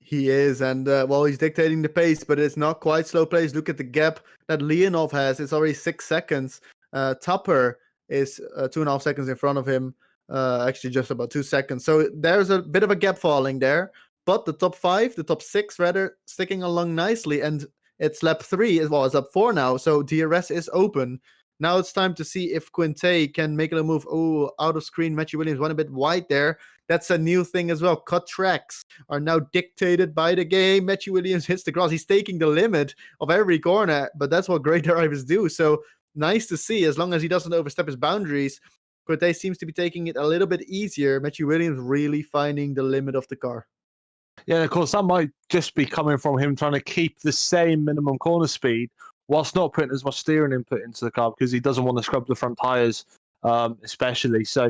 He is, and he's dictating the pace, but it's not quite slow pace. Look at the gap that Leonov has. It's already 6 seconds. Tupper is 2.5 seconds in front of him. Actually, just about 2 seconds. So there's a bit of a gap falling there. But the top 5, the top 6, rather, sticking along nicely. And it's lap 3. It's lap 4 now. So DRS is open. Now it's time to see if Quintet can make a little move. Oh, out of screen. Matthew Williams went a bit wide there. That's a new thing as well. Cut tracks are now dictated by the game. Matthew Williams hits the grass. He's taking the limit of every corner, but that's what great drivers do. So nice to see, as long as he doesn't overstep his boundaries. Quintet seems to be taking it a little bit easier. Matthew Williams really finding the limit of the car. Yeah, and of course, that might just be coming from him trying to keep the same minimum corner speed whilst not putting as much steering input into the car because he doesn't want to scrub the front tyres, especially. So,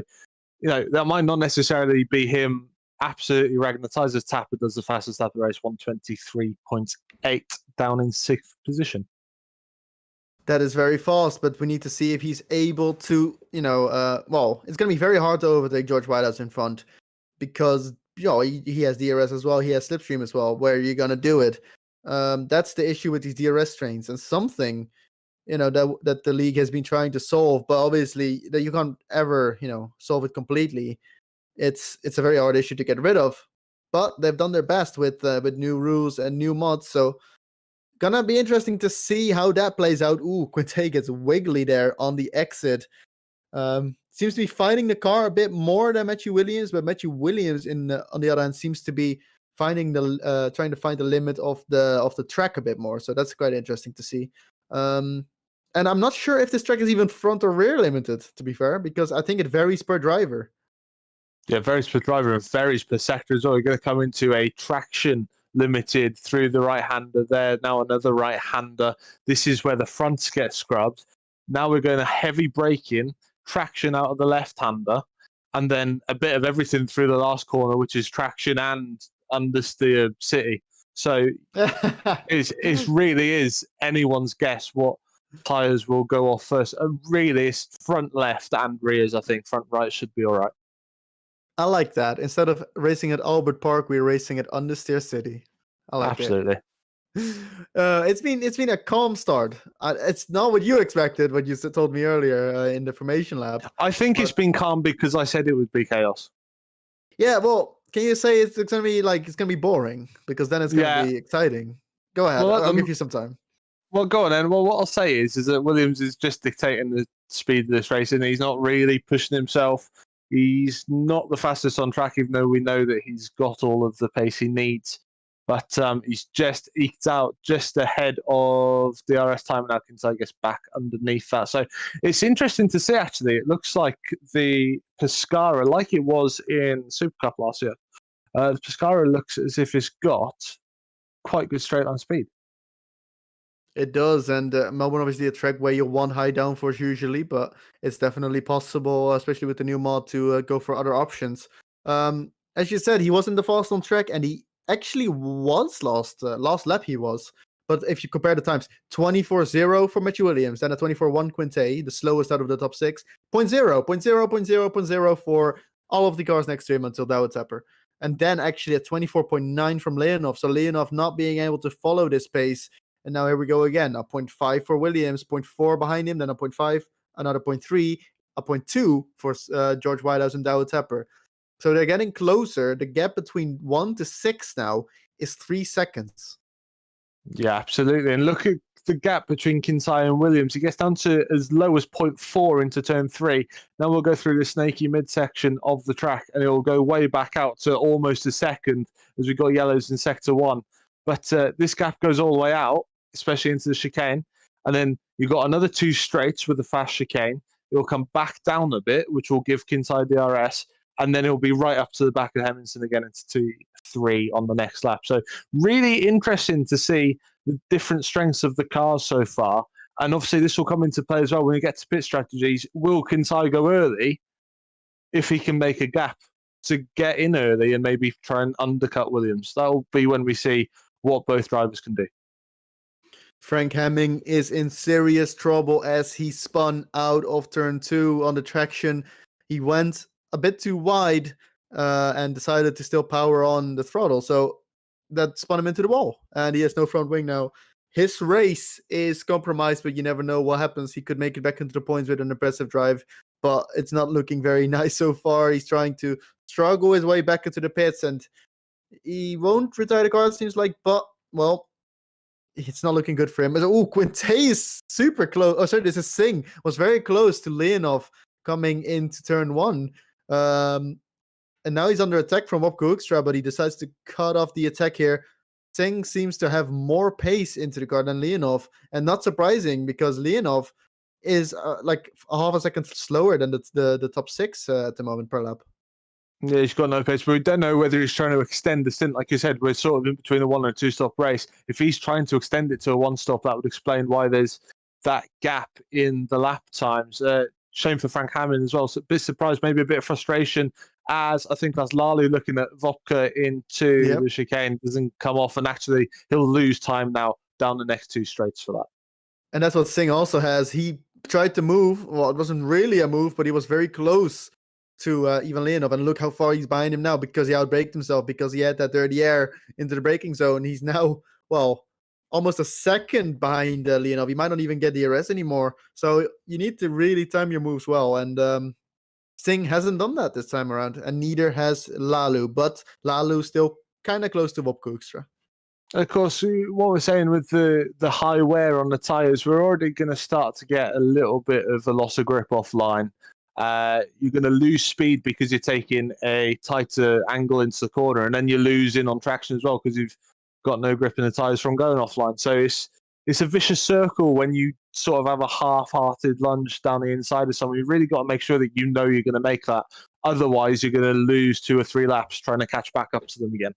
that might not necessarily be him absolutely ragging the tyres as Tapper does the fastest lap of the race, 123.8 down in 6th position. That is very fast, but we need to see if he's able to, it's going to be very hard to overtake George Whitehouse in front because, he has DRS as well. He has Slipstream as well. Where are you going to do it? That's the issue with these DRS trains, and something, that the league has been trying to solve, but obviously that you can't ever, solve it completely. It's a very hard issue to get rid of, but they've done their best with new rules and new mods. So Gonna be interesting to see how that plays out. Ooh, Quinte gets wiggly there on the exit. Seems to be fighting the car a bit more than Matthew Williams, but Matthew Williams, on the other hand, seems to be trying to find the limit of the track a bit more. So that's quite interesting to see. And I'm not sure if this track is even front or rear limited, to be fair, because I think it varies per driver. Yeah, varies per driver and varies per sector as well. You're going to come into a traction limited through the right-hander there. Now another right-hander. This is where the fronts get scrubbed. Now we're going to heavy braking, traction out of the left-hander, and then a bit of everything through the last corner, which is traction and understeer city. So it really is anyone's guess what tyres will go off first. Really, it's front left and rears, I think. Front right should be all right. I like that. Instead of racing at Albert Park, we're racing at Understeer City. I like Absolutely. it. It's been a calm start. It's not what you expected, what you told me earlier in the formation lab. I think it's been calm because I said it would be chaos. Yeah, well, can you say it's gonna be boring? Because then it's gonna be exciting. Go ahead. Well, I'll give you some time. Well, go on then. Well, what I'll say is that Williams is just dictating the speed of this race, and he's not really pushing himself. He's not the fastest on track, even though we know that he's got all of the pace he needs. But he's just eked out just ahead of the RS time, and Alkins, I guess, back underneath that. So it's interesting to see, actually. It looks like the Pescara, like it was in Super Cup last year, the Pescara looks as if it's got quite good straight line speed. It does, and Melbourne obviously a track where you want high downforce usually, but it's definitely possible, especially with the new mod, to go for other options. As you said, he wasn't the fast on track, and he actually was last lap he was. But if you compare the times, 24.0 for Matthew Williams, then a 24.1 Quinte, the slowest out of the top six, 0.0, 0.0, 0.0, 0.0 for all of the cars next to him until Dowd Tepper. And then actually a 24.9 from Leonov. So Leonov not being able to follow this pace. And now here we go again. A 0.5 for Williams, 0.4 behind him, then a 0.5, another 0.3, a 0.2 for George Whitehouse and Dowd Tepper. So they're getting closer. The gap between 1 to 6 now is 3 seconds. Yeah, absolutely. And look at the gap between Kinsey and Williams. It gets down to as low as 0.4 into turn 3. Now we'll go through the snaky midsection of the track, and it will go way back out to almost a second as we got yellows in sector 1. But this gap goes all the way out, especially into the chicane. And then you've got another 2 straights with the fast chicane. It will come back down a bit, which will give Kinsey DRS. And then it'll be right up to the back of Hemmingson again into 2-3 on the next lap. So really interesting to see the different strengths of the cars so far. And obviously this will come into play as well when we get to pit strategies. Will Kinsey go early if he can make a gap to get in early and maybe try and undercut Williams? That'll be when we see what both drivers can do. Frank Hemming is in serious trouble as he spun out of turn 2 on the traction. He went a bit too wide and decided to still power on the throttle. So that spun him into the wall, and he has no front wing now. His race is compromised, but you never know what happens. He could make it back into the points with an impressive drive, but it's not looking very nice so far. He's trying to struggle his way back into the pits, and he won't retire the car, it seems like, but, well, it's not looking good for him. Oh, Quinte is super close. Oh, sorry, this is Singh. Was very close to Leonov coming into turn 1. And now he's under attack from Wopke Hoekstra, but he decides to cut off the attack here. Singh seems to have more pace into the car than Leonov, and not surprising because Leonov is like a half a second slower than the top 6 at the moment per lap. Yeah, he's got no pace, but we don't know whether he's trying to extend the stint. Like you said, we're sort of in between a 1 and 2 stop race. If he's trying to extend it to a 1 stop, that would explain why there's that gap in the lap times. Shame for Frank Hammond as well. So a bit surprised, maybe a bit of frustration, as I think that's Lally looking at Wopke into the chicane, doesn't come off, and actually he'll lose time now down the next 2 straights for that. And that's what Singh also has. He tried to move. Well, it wasn't really a move, but he was very close to Ivan Leonov, and look how far he's behind him now because he outbraked himself, because he had that dirty air into the braking zone. He's now, well, almost a second behind Leonov. He might not even get the DRS anymore. So you need to really time your moves well, and Singh hasn't done that this time around, and neither has Lalu, but Lalu still kind of close to Wopke Hoekstra. Of course, what we're saying with the high wear on the tyres, we're already going to start to get a little bit of a loss of grip offline. You're going to lose speed because you're taking a tighter angle into the corner, and then you're losing on traction as well because you've got no grip in the tyres from going offline. So it's a vicious circle when you sort of have a half-hearted lunge down the inside of someone. You've really got to make sure that you know you're going to make that. Otherwise, you're going to lose 2 or 3 laps trying to catch back up to them again.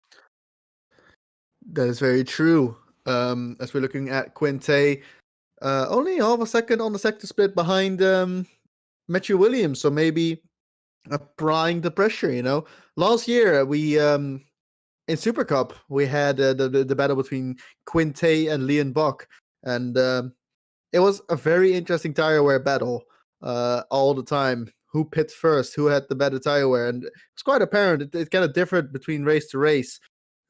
That is very true. As we're looking at Quinte, only half a second on the sector split behind Matthew Williams, so maybe applying the pressure. Last year we in Super Cup we had the battle between Quinte and Leon Bach, and it was a very interesting tire wear battle all the time. Who pit first? Who had the better tire wear? And it's quite apparent. It kind of differed between race to race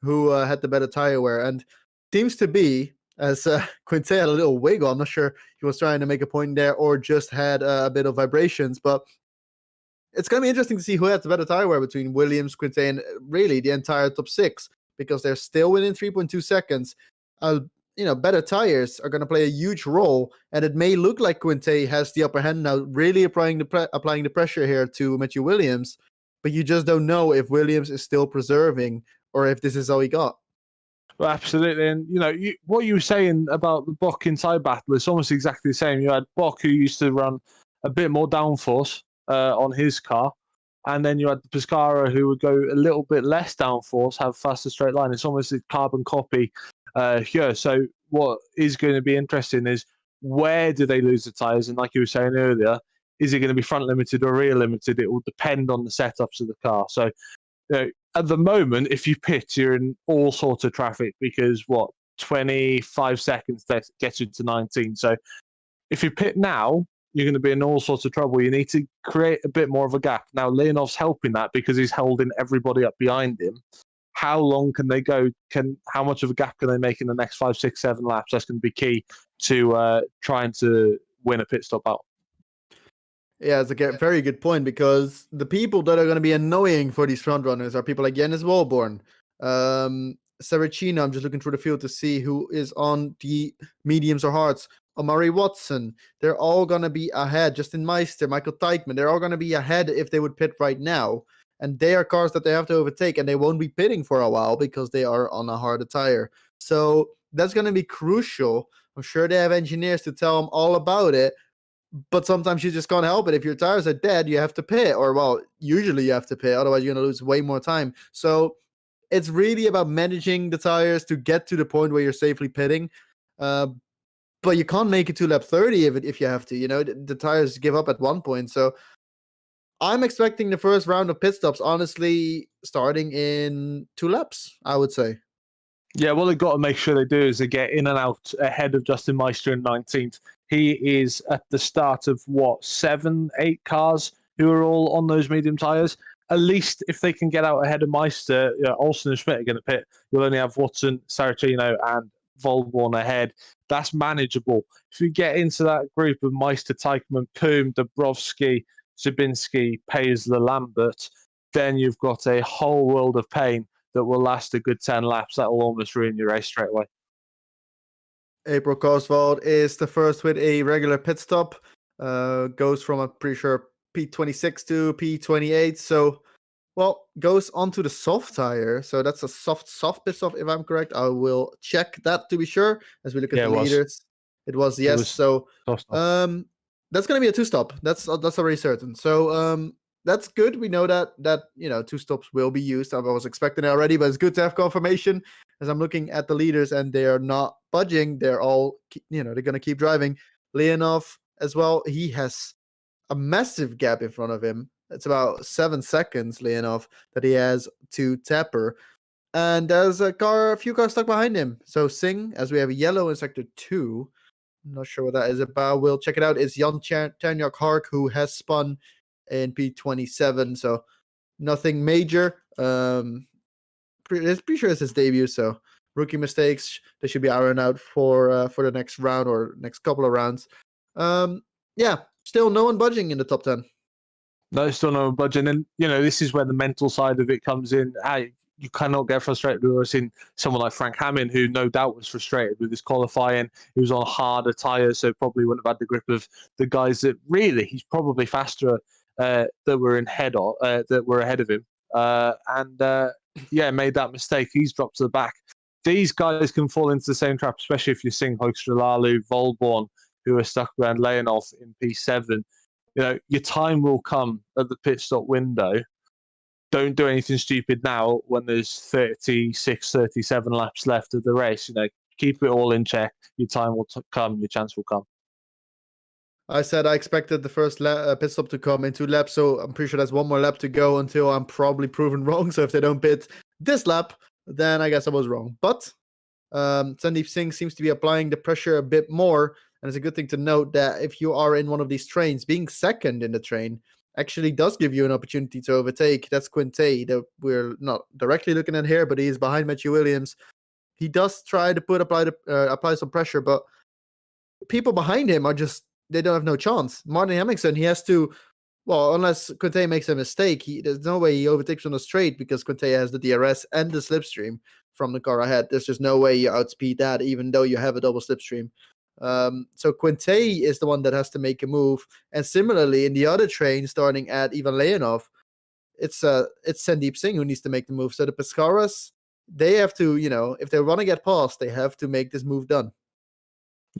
who had the better tire wear, and seems to be, as Quinte had a little wiggle. I'm not sure he was trying to make a point there or just had a bit of vibrations, but it's going to be interesting to see who has the better tire wear between Williams, Quinte, and really the entire top 6, because they're still within 3.2 seconds. Better tires are going to play a huge role, and it may look like Quinte has the upper hand now, really applying the pressure here to Matthew Williams, but you just don't know if Williams is still preserving or if this is all he got. Well, absolutely. And, what you were saying about the Bach inside battle is almost exactly the same. You had Bach, who used to run a bit more downforce on his car, and then you had the Pescara, who would go a little bit less downforce, have faster straight line. It's almost a carbon copy here. So what is going to be interesting is where do they lose the tyres? And like you were saying earlier, is it going to be front limited or rear limited? It will depend on the setups of the car. So at the moment, if you pit, you're in all sorts of traffic because 25 seconds gets you to 19. So if you pit now, you're going to be in all sorts of trouble. You need to create a bit more of a gap. Now, Leonov's helping that because he's holding everybody up behind him. How long can they go? How much of a gap can they make in the next 5, 6, 7 laps? That's going to be key to trying to win a pit stop out. Yeah, it's a very good point, because the people that are going to be annoying for these front runners are people like Yannis Walborn, Saracino. I'm just looking through the field to see who is on the mediums or hards. Omari Watson. They're all going to be ahead. Justin Meister, Michael Teichmann. They're all going to be ahead if they would pit right now. And they are cars that they have to overtake, and they won't be pitting for a while because they are on a harder tire. So that's going to be crucial. I'm sure they have engineers to tell them all about it. But sometimes you just can't help it. If your tires are dead, you have to pit. Or, usually you have to pit. Otherwise, you're going to lose way more time. So it's really about managing the tires to get to the point where you're safely pitting. But you can't make it to lap 30 if you have to. The tires give up at one point. So I'm expecting the first round of pit stops, honestly, starting in 2 laps, I would say. Yeah, what they've got to make sure they do is they get in and out ahead of Justin Meister in 19th. He is at the start of 7, 8 cars who are all on those medium tyres. At least if they can get out ahead of Meister, Olsen and Schmidt are going to pit. You'll only have Watson, Saracino, and Volborn ahead. That's manageable. If you get into that group of Meister, Teichmann, Poom, Dabrowski, Zabinski, Paisley, Lambert, then you've got a whole world of pain that will last a good 10 laps. That will almost ruin your race straight away. April Koswald is the first with a regular pit stop. Goes from, I'm pretty sure, P26 to P28. So, goes onto the soft tire. So that's a soft pit stop, if I'm correct. I will check that to be sure as we look at the leaders. It was, yes. So that's going to be a 2-stop. That's already certain. So that's good. We know that 2 stops will be used. I was expecting it already, but it's good to have confirmation as I'm looking at the leaders and they are not budging. They're all, they're going to keep driving. Leonov as well. He has a massive gap in front of him. It's about 7 seconds, Leonov, that he has to Tapper. And there's a few cars stuck behind him. So Singh, as we have a yellow in sector 2. I'm not sure what that is about. We'll check it out. It's Jan Ternjak Hark, who has spun in P27, so nothing major. Pretty sure it's his debut, so rookie mistakes, they should be ironed out for the next round or next couple of rounds. Still no one budging in the top 10. No, still no one budging. And, this is where the mental side of it comes in. you cannot get frustrated. We've seen someone like Frank Hammond, who no doubt was frustrated with his qualifying. He was on harder tyres, so probably wouldn't have had the grip of the guys that really he's probably faster that were ahead of him. Made that mistake. He's dropped to the back. These guys can fall into the same trap, especially if you're seeing Hoekstra, Lalu, Volborn, who are stuck around Leonov in P7. Your time will come at the pit stop window. Don't do anything stupid now when there's 36, 37 laps left of the race. Keep it all in check. Your time will come. Your chance will come. I said I expected the first pit stop to come in 2 laps, so I'm pretty sure there's 1 more lap to go until I'm probably proven wrong. So if they don't pit this lap, then I guess I was wrong. But Sandeep Singh seems to be applying the pressure a bit more, and it's a good thing to note that if you are in one of these trains, being second in the train actually does give you an opportunity to overtake. That's Quinte that we're not directly looking at here, but he's behind Matthew Williams. He does try to apply some pressure, but people behind him they don't have no chance. Martin Hemmingson, he has to, unless Quinte makes a mistake, there's no way he overtakes on the straight because Quinte has the DRS and the slipstream from the car ahead. There's just no way you outspeed that, even though you have a double slipstream. So Quinte is the one that has to make a move. And similarly, in the other train, starting at Ivan Leonov, it's Sandeep Singh who needs to make the move. So the Pescaras, they have to, if they want to get past, they have to make this move done.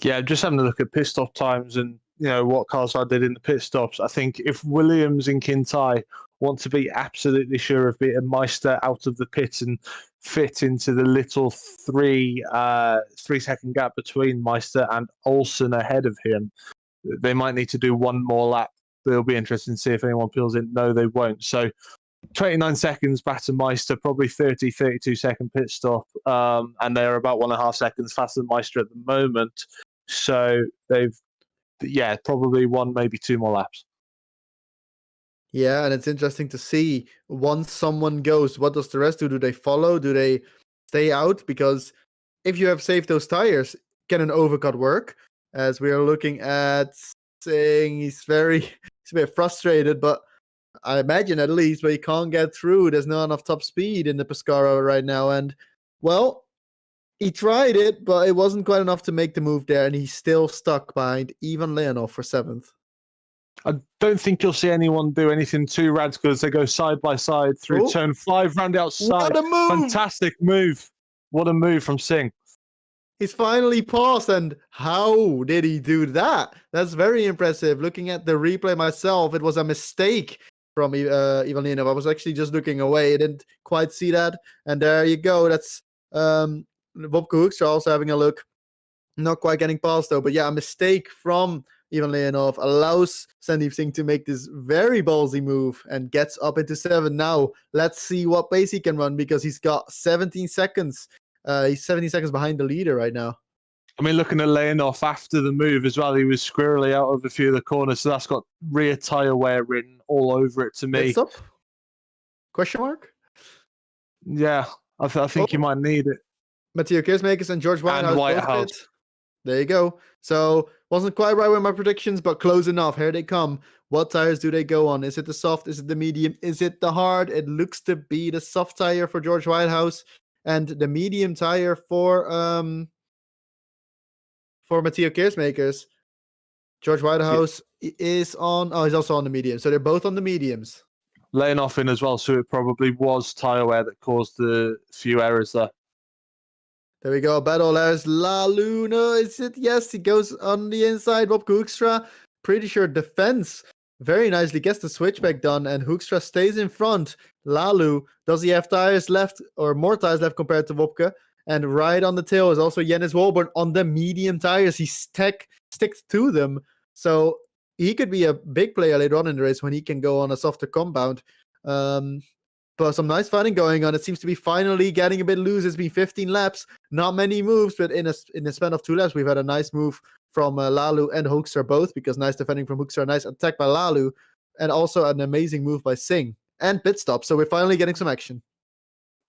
Yeah, just having a look at pit stop times and what Carlsbad did in the pit stops. I think if Williams and Quinte want to be absolutely sure of beating Meister out of the pit and fit into the little 3-second gap between Meister and Olsen ahead of him, they might need to do 1 more lap. It'll be interesting to see if anyone peels in. No, they won't. So 29 seconds back to Meister, probably 32 second pit stop, and they're about 1.5 seconds faster than Meister at the moment. So they've, probably 1, maybe 2 more laps. Yeah, and it's interesting to see once someone goes, what does the rest do? Do they follow? Do they stay out? Because if you have saved those tires, can an overcut work? As we are looking at saying he's a bit frustrated, but I imagine at least, but he can't get through. There's not enough top speed in the Pescara right now. And, he tried it, but it wasn't quite enough to make the move there, and he's still stuck behind Ivan Leonov for 7th. I don't think you'll see anyone do anything too radical as they go side by side through turn 5, round outside. What a move! Fantastic move. What a move from Singh. He's finally passed, and how did he do that? That's very impressive. Looking at the replay myself, it was a mistake from Ivan Leonov. I was actually just looking away. I didn't quite see that. And there you go. That's Wopke Hoekstra also having a look. Not quite getting past, though. But yeah, a mistake from Ivan Leonov allows Sandeep Singh to make this very ballsy move and gets up into 7. Now, let's see what pace he can run because he's got 17 seconds. He's 17 seconds behind the leader right now. I mean, looking at Leonov after the move as well, he was squirrely out of a few of the corners, so that's got rear tyre wear written all over it to me. Stop? Question mark? Yeah, I think you might need it. Matteo Keersmakers and George Whitehouse. There you go. So, wasn't quite right with my predictions, but close enough. Here they come. What tires do they go on? Is it the soft? Is it the medium? Is it the hard? It looks to be the soft tire for George Whitehouse and the medium tire for Matteo Keersmakers. George Whitehouse is on... he's also on the medium. So they're both on the mediums. Leonov in as well, so it probably was tyre wear that caused the few errors there. There we go. Battle as La Luna. Is it? Yes, he goes on the inside. Wopke Hoekstra, pretty sure defense very nicely gets the switchback done, and Hoekstra stays in front. Lalu, does he have tires left or more tires left compared to Wopke? And right on the tail is also Jennis Wolborn on the medium tires. He sticks to them. So he could be a big player later on in the race when he can go on a softer compound. But some nice fighting going on. It seems to be finally getting a bit loose. It's been 15 laps. Not many moves, but in a span of 2 laps, we've had a nice move from Lalu and Hoekstra both, because nice defending from Hoekstra, nice attack by Lalu, and also an amazing move by Singh. And pit stop, so we're finally getting some action.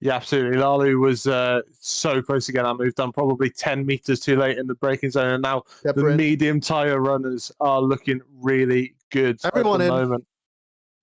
Yeah, absolutely. Lalu was so close to getting that move done, probably 10 meters too late in the braking zone, and now the medium tyre runners are looking really good Everyone at the in. moment.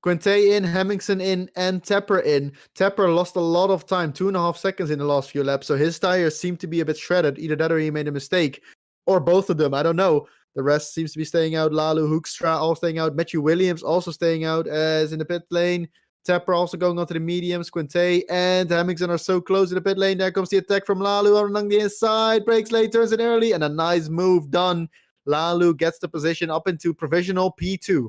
Quinte in, Hemmingsen in, and Tepper in. Tepper lost a lot of time, 2.5 seconds in the last few laps, so his tires seem to be a bit shredded. Either that or he made a mistake, or both of them, I don't know. The rest seems to be staying out. Lalu, Hoekstra all staying out. Matthew Williams also staying out as in the pit lane. Tepper also going onto the mediums. Quinte and Hemmingsen are so close in the pit lane. There comes the attack from Lalu along the inside. Breaks late, turns it early, and a nice move done. Lalu gets the position up into provisional P2.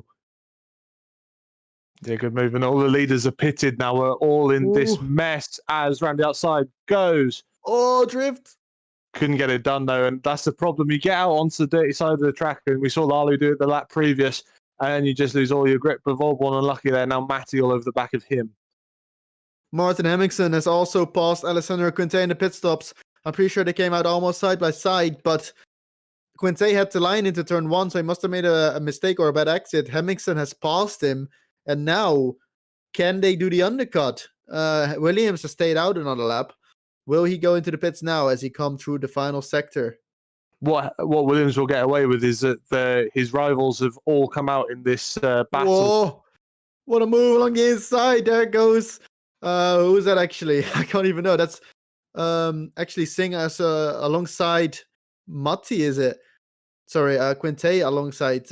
Yeah, good move. And all the leaders are pitted now. We're all in this mess as round the outside goes. Oh, drift. Couldn't get it done, though. And that's the problem. You get out onto the dirty side of the track, and we saw Lalu do it the lap previous, and you just lose all your grip. But Volborn unlucky there. Now Matty all over the back of him. Martin Hemmingsen has also passed Alessandro Quinte in the pit stops. I'm pretty sure they came out almost side by side, but Quinte had to line into turn 1, so he must have made a mistake or a bad exit. Hemmingsen has passed him, and now can they do the undercut? Williams has stayed out another lap. Will he go into the pits now as he come through the final sector? What Williams will get away with is that his rivals have all come out in this battle. Whoa! What a move along the inside. There it goes. Who's that actually? I can't even know. That's actually Singh as alongside Matti, is it? Sorry, Quinte alongside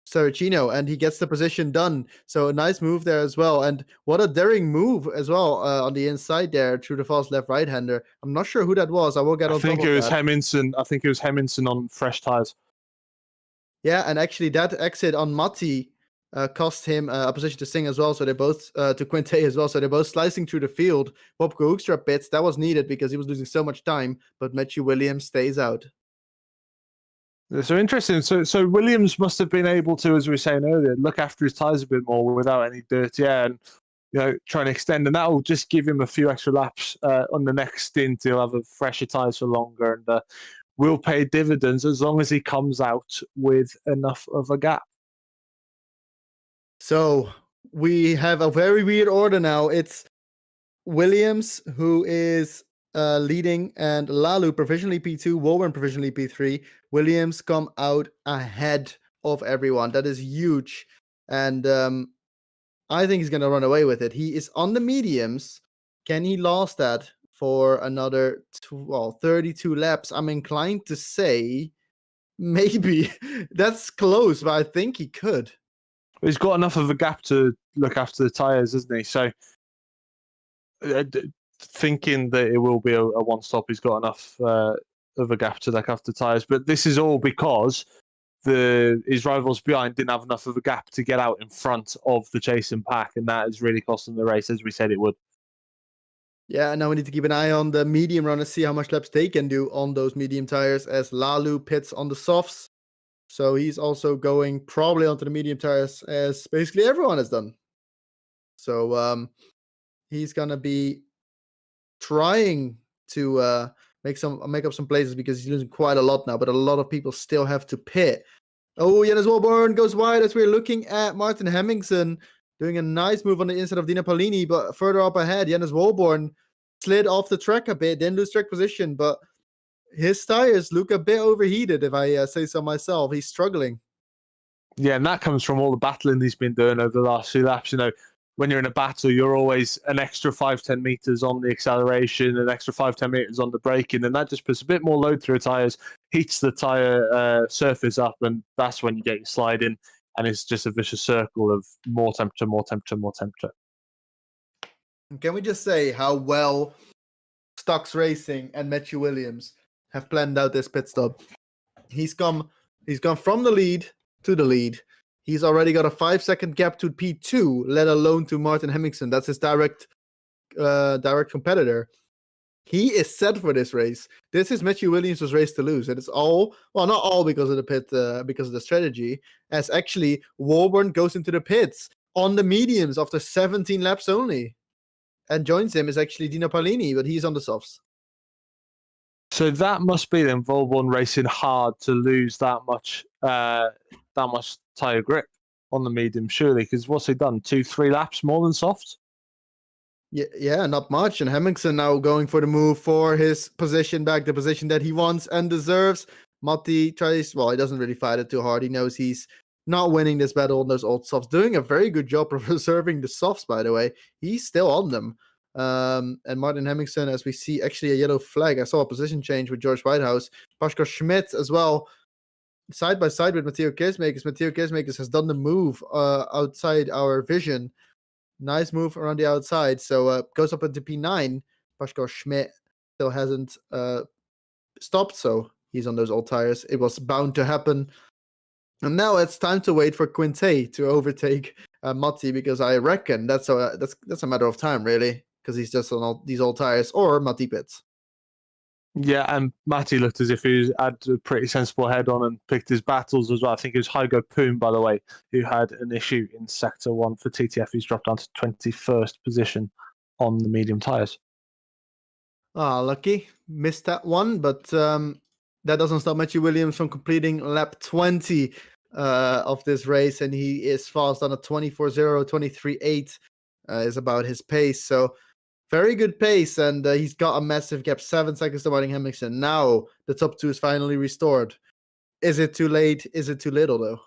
Saracino, and he gets the position done. So a nice move there as well. And what a daring move as well on the inside there through the fast left-right hander. I'm not sure who that was. I will get on top of that. I think it was Hemmingsen on fresh tires. Yeah, and actually that exit on Matti cost him a position to Sing as well. So they both, to Quinte as well. So they're both slicing through the field. Bobke Hoekstra pits. That was needed because he was losing so much time. But Matthew Williams stays out. So interesting. So Williams must have been able to, as we were saying earlier, look after his tyres a bit more without any dirty air, and try and extend. And that will just give him a few extra laps on the next stint. He'll have a fresher tyres for longer, and will pay dividends as long as he comes out with enough of a gap. So we have a very weird order now. It's Williams who is leading, and Lalu provisionally P2, Woburn provisionally P3. Williams come out ahead of everyone. That is huge. And I think he's going to run away with it. He is on the mediums. Can he last that for another 32 laps? I'm inclined to say maybe. That's close, but I think he could. He's got enough of a gap to look after the tyres, isn't he? So thinking that it will be a one-stop, he's got enough of a gap to look after tyres. But this is all because his rivals behind didn't have enough of a gap to get out in front of the chasing pack, and that is really costing the race, as we said it would. Yeah, now we need to keep an eye on the medium runners, see how much laps they can do on those medium tires, as Lalu pits on the softs. So he's also going probably onto the medium tires, as basically everyone has done. So he's gonna be trying to make up some places because he's losing quite a lot now, but a lot of people still have to pit. Oh, Jannes Walborn goes wide as we're looking at Martin Hemmingsen doing a nice move on the inside of Dino Paolini, but further up ahead, Jannes Walborn slid off the track a bit, didn't lose track position, but his tires look a bit overheated, if I say so myself. He's struggling. Yeah, and that comes from all the battling he's been doing over the last few laps. When you're in a battle, you're always an extra 5-10 meters on the acceleration, an extra 5-10 meters on the braking, and that just puts a bit more load through the tires, heats the tire surface up, and that's when you get your sliding, and it's just a vicious circle of more temperature, more temperature, more temperature. Can we just say how well Stocks Racing and Matthew Williams have planned out this pit stop? He's gone from the lead to the lead. He's already got a 5-second gap to P2, let alone to Martin Hemmingsen. That's his direct competitor. He is set for this race. This is Matthew Williams' race to lose. And it's all, well, not all because of the pit, because of the strategy, as actually Woburn goes into the pits on the mediums after 17 laps only. And joins him is actually Dino Paolini, but he's on the softs. So that must be then Volborn racing hard to lose that much tyre grip on the medium, surely, because what's he done? 2-3 laps more than softs? Yeah, not much. And Hemmingsen now going for the move for his position back, the position that he wants and deserves. Matti tries, well, he doesn't really fight it too hard. He knows he's not winning this battle on those old softs, doing a very good job of preserving the softs, by the way. He's still on them. And Martin Hemmingson, as we see, actually a yellow flag. I saw a position change with George Whitehouse. Pascal Schmidt as well, side by side with Matteo Keesmakers. Matteo Keesmakers has done the move outside our vision. Nice move around the outside. So goes up into P9. Pascal Schmidt still hasn't stopped, so he's on those old tires. It was bound to happen. And now it's time to wait for Quinte to overtake Matti, because I reckon that's a matter of time, really, because he's just on these old tires, or Matti pits. Yeah, and Matti looked as if he had a pretty sensible head on and picked his battles as well. I think it was Hygo Poon, by the way, who had an issue in Sector 1 for TTF. He's dropped down to 21st position on the medium tyres. Lucky. Missed that one, but that doesn't stop Matthew Williams from completing lap 20 of this race, and he is fast on a 24.0, 23.8 is about his pace. So very good pace, and he's got a massive gap, 7 seconds to Martin Hemmingson. Now the top 2 is finally restored. Is it too late? Is it too little, though?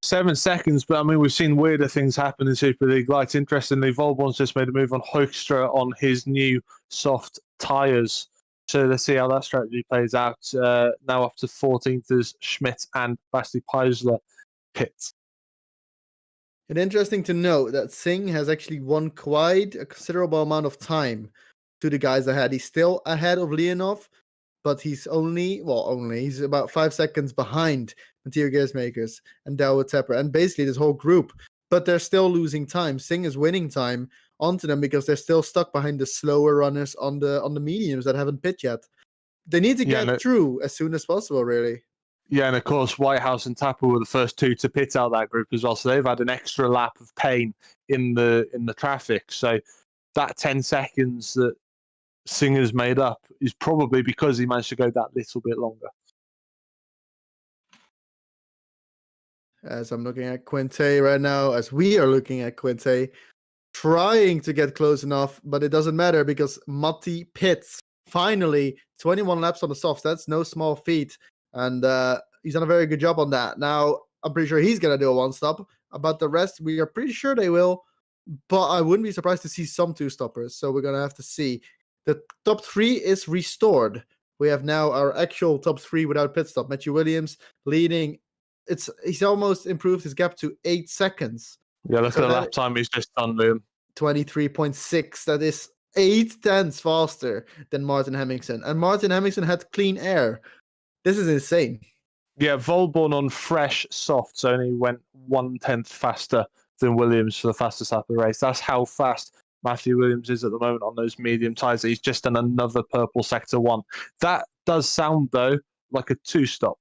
7 seconds, but I mean, we've seen weirder things happen in Superleague Lights. Interestingly, Volborn's just made a move on Hoekstra on his new soft tyres. So let's see how that strategy plays out. Now up to 14th is Schmidt and Basti Peisler pits. And interesting to note that Singh has actually won quite a considerable amount of time to the guys ahead. He's still ahead of Leonov, but he's he's about 5 seconds behind Matteo Geersmakers and Dawood Tepper, and basically this whole group. But they're still losing time. Singh is winning time onto them because they're still stuck behind the slower runners on the mediums that haven't pit yet. They need to get through as soon as possible, really. Yeah, and of course, Whitehouse and Tapper were the first 2 to pit out that group as well. So they've had an extra lap of pain in the traffic. So that 10 seconds that Singer's made up is probably because he managed to go that little bit longer. As I'm looking at Quinte right now, as we are looking at Quinte, trying to get close enough, but it doesn't matter because Matti pits. Finally, 21 laps on the softs. That's no small feat. And he's done a very good job on that. Now, I'm pretty sure he's going to do a one-stop. About the rest, we are pretty sure they will. But I wouldn't be surprised to see some two-stoppers. So we're going to have to see. The top 3 is restored. We have now our actual top 3 without pit stop. Matthew Williams leading. He's almost improved his gap to 8 seconds. Yeah, look at the lap time he's just done, Liam. 23.6. That is 8 tenths faster than Martin Hemmingson. And Martin Hemmingson had clean air. This is insane. Yeah, Volborn on fresh softs only went 1/10 faster than Williams for the fastest lap of the race. That's how fast Matthew Williams is at the moment on those medium tyres. He's just done another purple Sector 1. That does sound, though, like a 2-stop.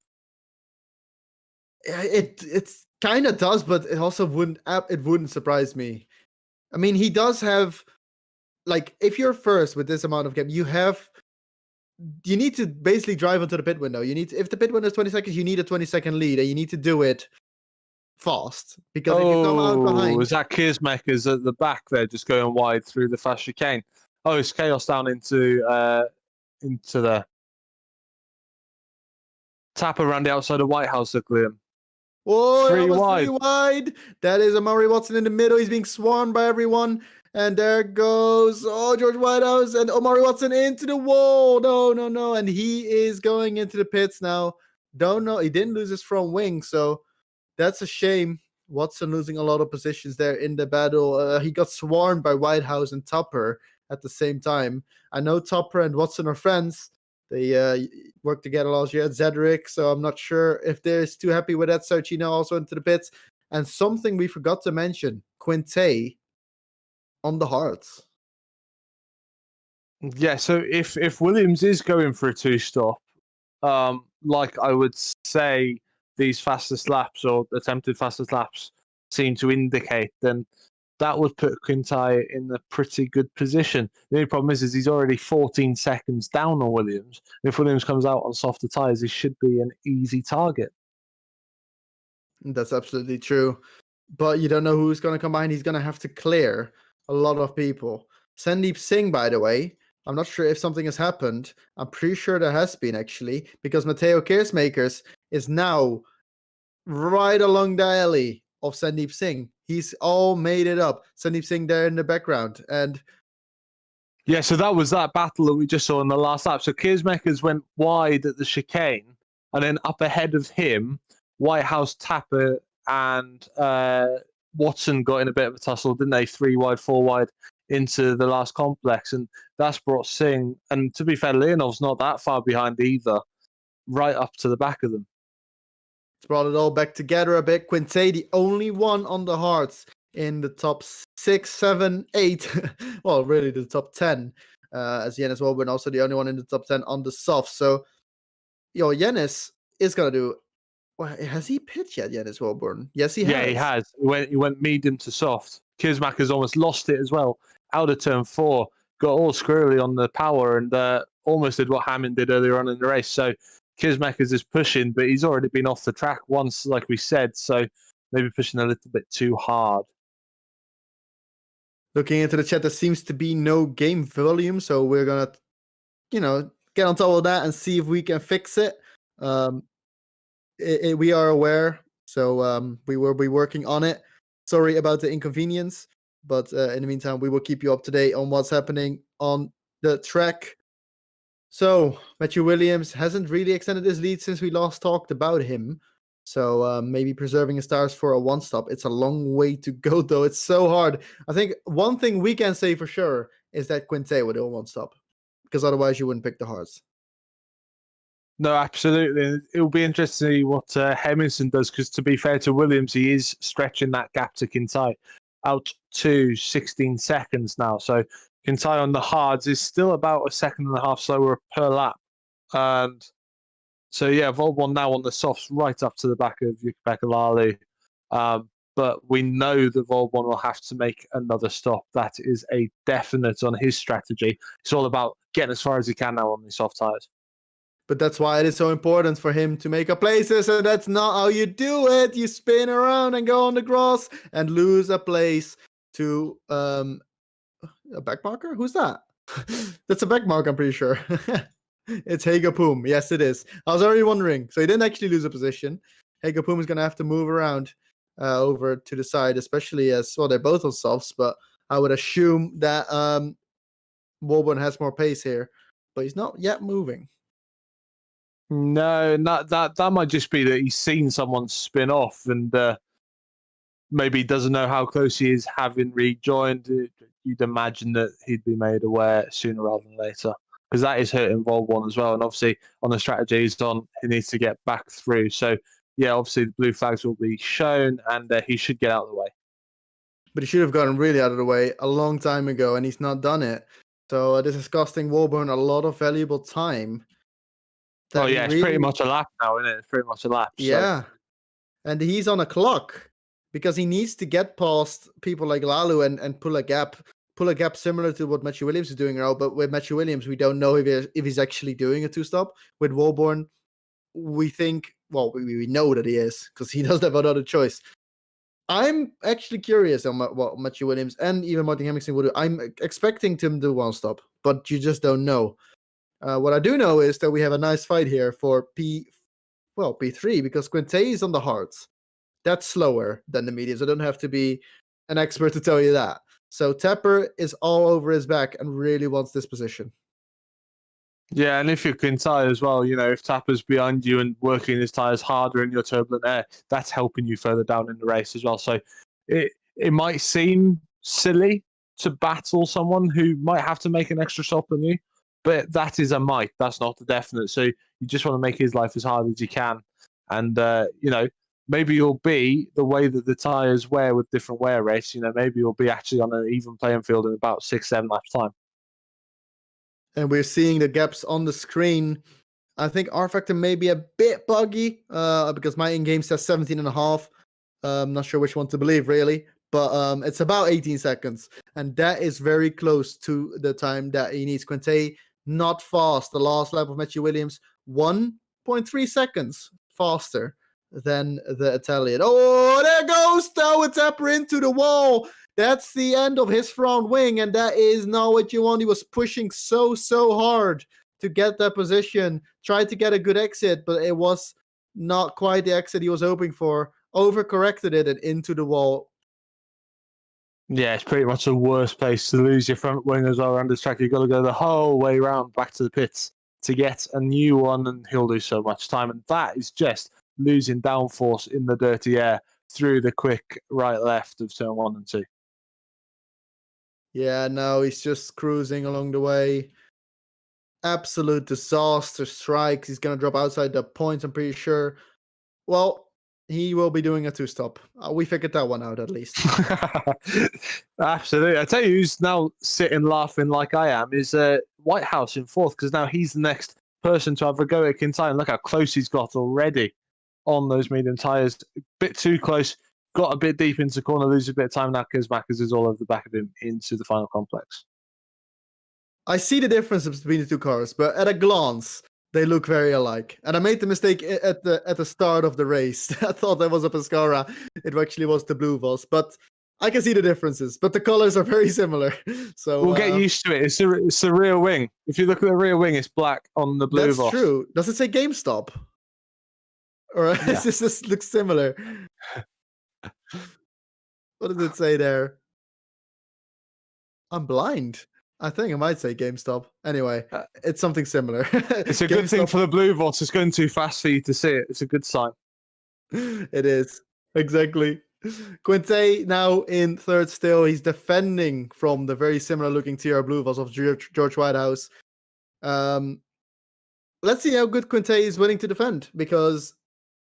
It kind of does, but it also wouldn't surprise me. I mean, he does have, like, if you're first with this amount of gap, you need to basically drive onto the pit window. If the pit window is 20 seconds, you need a 20-second lead, and you need to do it fast. Because if you come out behind... was that Keersmakers at the back there, just going wide through the fast chicane? Oh, it's chaos down into the tap around the outside of Whitehouse, look, Liam. Oh, 3 wide. That is Amari Watson in the middle. He's being swarmed by everyone. And there goes, George Whitehouse and Omari Watson into the wall. No. And he is going into the pits now. Don't know. He didn't lose his front wing, so that's a shame. Watson losing a lot of positions there in the battle. He got swarmed by Whitehouse and Tupper at the same time. I know Tupper and Watson are friends. They worked together last year at Zedric, so I'm not sure if they're too happy with that. Sarchino also into the pits. And something we forgot to mention, Quinte on the hards. Yeah, so if Williams is going for a 2-stop, like I would say these fastest laps or attempted fastest laps seem to indicate, then that would put Quinte in a pretty good position. The only problem is he's already 14 seconds down on Williams. If Williams comes out on softer tyres, he should be an easy target. That's absolutely true. But you don't know who's going to come behind. He's going to have to clear a lot of people. Sandeep Singh, by the way, I'm not sure if something has happened. I'm pretty sure there has been, actually, because Matteo Keersmakers is now right along the alley of Sandeep Singh. He's all made it up. Sandeep Singh there in the background. And yeah, so that was that battle that we just saw in the last lap. So Keersmakers went wide at the chicane, and then up ahead of him, Whitehouse, Tapper, and Watson got in a bit of a tussle, didn't they? 3 wide, 4 wide into the last complex, and that's brought Singh. And to be fair, Leonov's not that far behind either, right up to the back of them. it's brought it all back together a bit. Quinte, the only one on the hards in the top 6, 7, 8. Well, really the top 10. As Yennis Woburn, also the only one in the top 10 on the soft. So, Yennis is going to do. Well, has he pitched yet, Yennis Woburn? Yes, he has. Yeah, he has. He went medium to soft. Keersmakers almost lost it as well. Out of turn 4, got all squirrely on the power and almost did what Hammond did earlier on in the race. So Keersmakers is pushing, but he's already been off the track once, like we said. So maybe pushing a little bit too hard. Looking into the chat, there seems to be no game volume, so we're gonna, get on top of that and see if we can fix it. We are aware, so we will be working on it. Sorry about the inconvenience, but in the meantime, we will keep you up to date on what's happening on the track. So Matthew Williams hasn't really extended his lead since we last talked about him. So maybe preserving his stars for a one-stop. It's a long way to go, though. It's so hard. I think one thing we can say for sure is that Quinte would do a one-stop, because otherwise you wouldn't pick the hearts. No, absolutely. It'll be interesting to see what Hemmingson does, because to be fair to Williams, he is stretching that gap to Quinte out to 16 seconds now. So Quinte on the hards is still about 1.5 seconds slower per lap. And so, yeah, Volbon now on the softs right up to the back of Yukibeka Lalu. But we know that Volbon will have to make another stop. That is a definite on his strategy. It's all about getting as far as he can now on these soft tyres. But that's why it is so important for him to make up places, and that's not how you do it. You spin around and go on the grass and lose a place to a backmarker? Who's that? That's a backmark, I'm pretty sure. It's Hager Poom. Yes, it is. I was already wondering. So he didn't actually lose a position. Hager Poom is going to have to move around over to the side, especially as, well, they're both on softs, but I would assume that Woburn has more pace here, but he's not yet moving. No, that might just be that he's seen someone spin off and maybe doesn't know how close he is having rejoined. You'd imagine that he'd be made aware sooner rather than later, because that is hurting Volbon as well. And obviously on the strategy he's on, he needs to get back through. So yeah, obviously the blue flags will be shown and he should get out of the way. But he should have gotten really out of the way a long time ago, and he's not done it. So this is costing Woburn a lot of valuable time. Oh yeah, it's pretty much a lap now, isn't it? It's pretty much a lap. Yeah. So. And he's on a clock because he needs to get past people like Lalu and pull a gap similar to what Matthew Williams is doing now. But with Matthew Williams, we don't know if he's actually doing a two-stop. With Woburn, we think, well, we know that he is, because he doesn't have another choice. I'm actually curious on what Matthew Williams and even Martin Hemmingsen will do. I'm expecting him to do one stop, but you just don't know. What I do know is that we have a nice fight here for P3, because Quinte is on the hards. That's slower than the mediums. I don't have to be an expert to tell you that. So Tapper is all over his back and really wants this position. Yeah, and if you're Quinte as well, if Tapper's behind you and working his tyres harder in your turbulent air, that's helping you further down in the race as well. So it might seem silly to battle someone who might have to make an extra stop than you, but that is a might. That's not a definite. So you just want to make his life as hard as you can. And, maybe you'll be the way that the tyres wear with different wear rates. Maybe you'll be actually on an even playing field in about 6-7 laps time. And we're seeing the gaps on the screen. I think R Factor may be a bit buggy because my in-game says 17.5. I'm not sure which one to believe, really. But it's about 18 seconds. And that is very close to the time that he needs. Quinte, not fast. The last lap of Matthew Williams, 1.3 seconds faster than the Italian. Oh, there goes Tower Tapper into the wall. That's the end of his front wing, and that is not what you want. He was pushing so hard to get that position. Tried to get a good exit, but it was not quite the exit he was hoping for. Overcorrected it and into the wall. Yeah, it's pretty much the worst place to lose your front wing as well around this track. You've got to go the whole way around back to the pits to get a new one, and he'll lose so much time. And that is just losing downforce in the dirty air through the quick right-left of turn 1 and 2. Yeah, no, he's just cruising along the way. Absolute disaster strikes. He's going to drop outside the points, I'm pretty sure. Well, he will be doing a 2-stop. We figured that one out at least. Absolutely. I tell you who's now sitting laughing like I am is Whitehouse in 4th, because now he's the next person to have a go at Kintyre. And look how close he's got already on those medium tyres. A bit too close, got a bit deep into the corner, loses a bit of time now because Mackers is all over the back of him into the final complex. I see the differences between the two cars, but at a glance, they look very alike. And I made the mistake at the start of the race. I thought that was a Pescara. It actually was the Blue Voss. But I can see the differences. But the colors are very similar. So we'll get used to it. It's the rear wing. If you look at the rear wing, it's black on the Blue Voss. That's true. Does it say GameStop? Or Yeah. this looks similar? What does it say there? I'm blind. I think I might say GameStop. Anyway, it's something similar. It's a good thing for the Blue Voss. It's going too fast for you to see it. It's a good sign. It is. Exactly. Quinte now in 3rd still. He's defending from the very similar looking TR Blue Voss of George Whitehouse. Let's see how good Quinte is willing to defend, because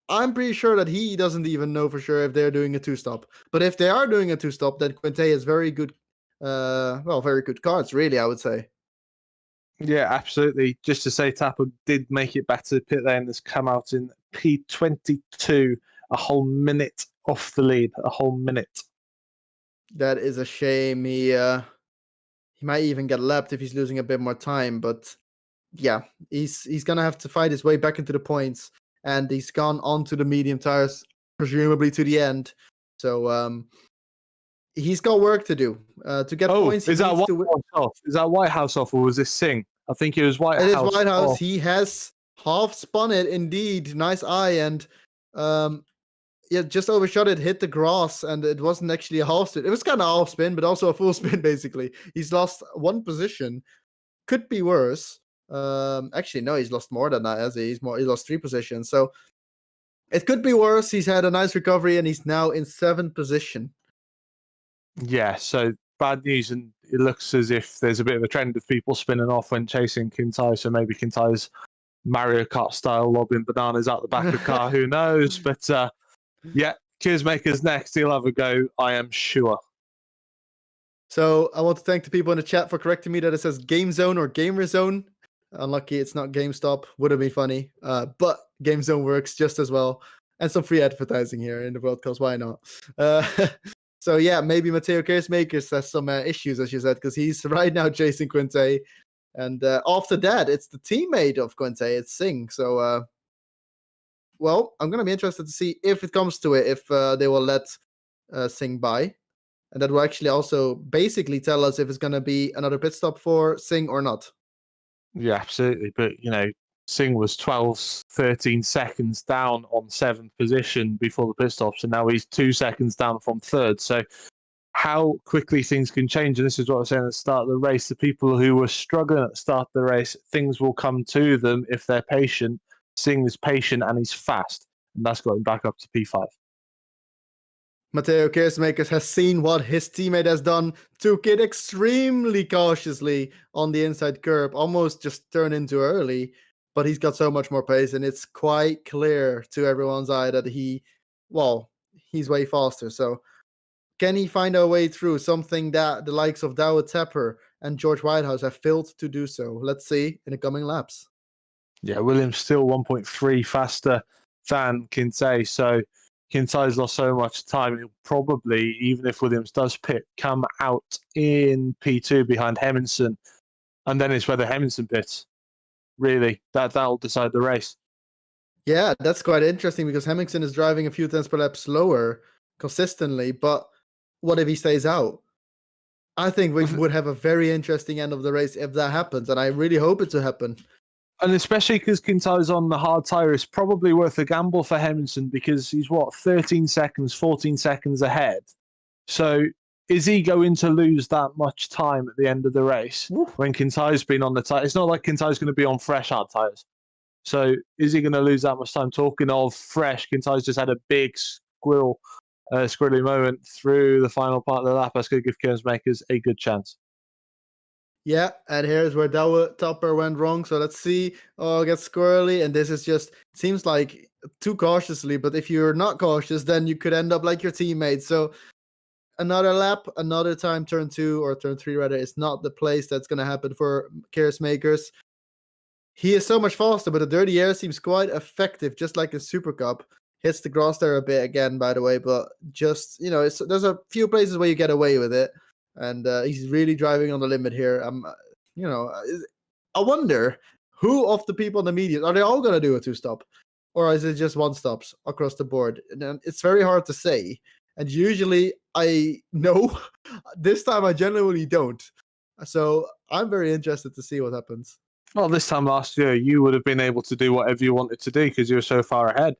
I'm pretty sure that he doesn't even know for sure if they're doing a 2-stop. But if they are doing a 2-stop, then Quinte is very good. Very good cards, really, I would say. Yeah, absolutely. Just to say, Tapper did make it back to the pit lane. Has come out in P22, a whole minute off the lead. A whole minute. That is a shame. He might even get lapped if he's losing a bit more time. But yeah, he's gonna have to fight his way back into the points, and he's gone onto the medium tires, presumably to the end. So he's got work to do to get points. Is that Whitehouse off? Is that Whitehouse off, or was this Singh? I think it was Whitehouse. It is Whitehouse. Off. He has half spun it, indeed. Nice eye, and just overshot it, hit the grass, and it wasn't actually a half spin. It was kind of half spin, but also a full spin, basically. He's lost 1 position. Could be worse. Actually, no, he's lost more than that. He lost 3 positions. So it could be worse. He's had a nice recovery, and he's now in 7th position. Yeah, so bad news, and it looks as if there's a bit of a trend of people spinning off when chasing Kintyre, so maybe Kintyre's Mario Kart style lobbing bananas out the back of the car, who knows? But yeah, Kearsmaker's next, he'll have a go, I am sure. So I want to thank the people in the chat for correcting me that it says Game Zone or Gamer Zone. Unlucky it's not GameStop, would have been funny, but Game Zone works just as well. And some free advertising here in the broadcast, why not? So yeah, maybe Matteo Kearsmakers has some issues, as you said, because he's right now chasing Quinte. And after that, it's the teammate of Quinte, it's Singh. So, well, I'm going to be interested to see if it comes to it, if they will let Singh by. And that will actually also basically tell us if it's going to be another pit stop for Singh or not. Yeah, absolutely. But, Singh was 12, 13 seconds down on 7th position before the pit stops, and now he's 2 seconds down from 3rd. So how quickly things can change, and this is what I was saying at the start of the race, the people who were struggling at the start of the race, things will come to them if they're patient. Singh is patient and he's fast, and that's got him back up to P5. Matteo Kearsmakers has seen what his teammate has done, took it extremely cautiously on the inside curb, almost just turned into early. But he's got so much more pace, and it's quite clear to everyone's eye that he's way faster. So can he find a way through something that the likes of Dawid Tepper and George Whitehouse have failed to do so? Let's see in the coming laps. Yeah, Williams still 1.3 faster than Quinte. So Quinte's lost so much time. He'll probably, even if Williams does pit, come out in P2 behind Hemmingson. And then it's whether Hemmingson pits. Really, that'll decide the race. Yeah, that's quite interesting because Hemmingson is driving a few tenths per lap slower consistently, but what if he stays out? I think we would have a very interesting end of the race if that happens, and I really hope it to happen. And especially because Quintai's on the hard tyre, it's probably worth a gamble for Hemmingson because he's 13 seconds, 14 seconds ahead. So is he going to lose that much time at the end of the race when Quintai's been on the tyre? It's not like Quintai's going to be on fresh hard tyres. So is he going to lose that much time? Talking of fresh, Quintai's just had a big squirrely moment through the final part of the lap. That's going to give Kersmakers a good chance. Yeah, and here's where Topper went wrong. So let's see. Oh, it gets squirrely, and this is just seems like too cautiously. But if you're not cautious, then you could end up like your teammate. So another lap, another time, turn 2 or turn 3 rather, is not the place that's going to happen for Kersmakers. He is so much faster, but the dirty air seems quite effective, just like in Super Cup. Hits the grass there a bit again, by the way, but just, there's a few places where you get away with it. And he's really driving on the limit here. I wonder who of the people in the media, are they all going to do a 2-stop? Or is it just 1-stops across the board? And it's very hard to say. And usually I know. This time I genuinely don't. So I'm very interested to see what happens. Well, this time last year, you would have been able to do whatever you wanted to do because you were so far ahead.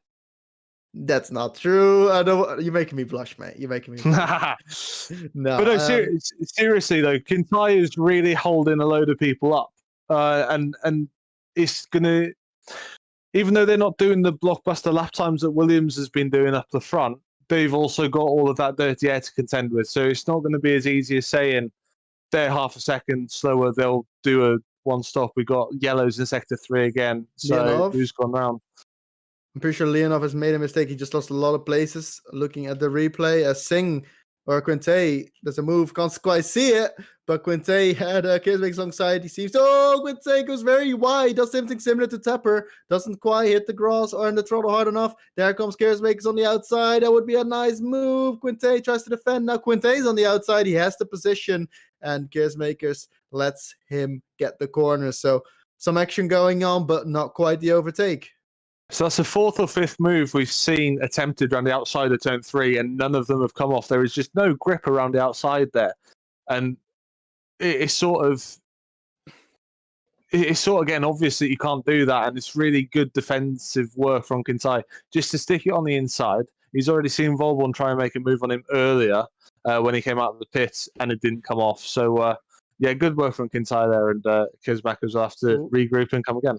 That's not true. I know you're making me blush, mate. You're making me blush. No. But no, seriously though, Quintai is really holding a load of people up, and it's gonna. Even though they're not doing the blockbuster lap times that Williams has been doing up the front, they've also got all of that dirty air to contend with. So it's not going to be as easy as saying they're half a second slower. They'll do a 1-stop. We got yellows in sector 3 again. So who's gone round? I'm pretty sure Leonov has made a mistake. He just lost a lot of places. Looking at the replay, Singh or Quintay does a move. Can't quite see it, but Quintay had Kersmakers alongside. He seems Quintay goes very wide. Does something similar to Tepper. Doesn't quite hit the grass or in the throttle hard enough. There comes Kersmakers on the outside. That would be a nice move. Quintay tries to defend. Now Quintay's on the outside. He has the position, and Kersmakers lets him get the corner. So some action going on, but not quite the overtake. So that's the 4th or 5th move we've seen attempted around the outside of turn 3, and none of them have come off. There is just no grip around the outside there. And it's sort of getting obvious that you can't do that, and it's really good defensive work from Quintay. Just to stick it on the inside, he's already seen Volbon try and make a move on him earlier when he came out of the pits, and it didn't come off. So, good work from Quintay there, and Kersmakers will have to regroup and come again.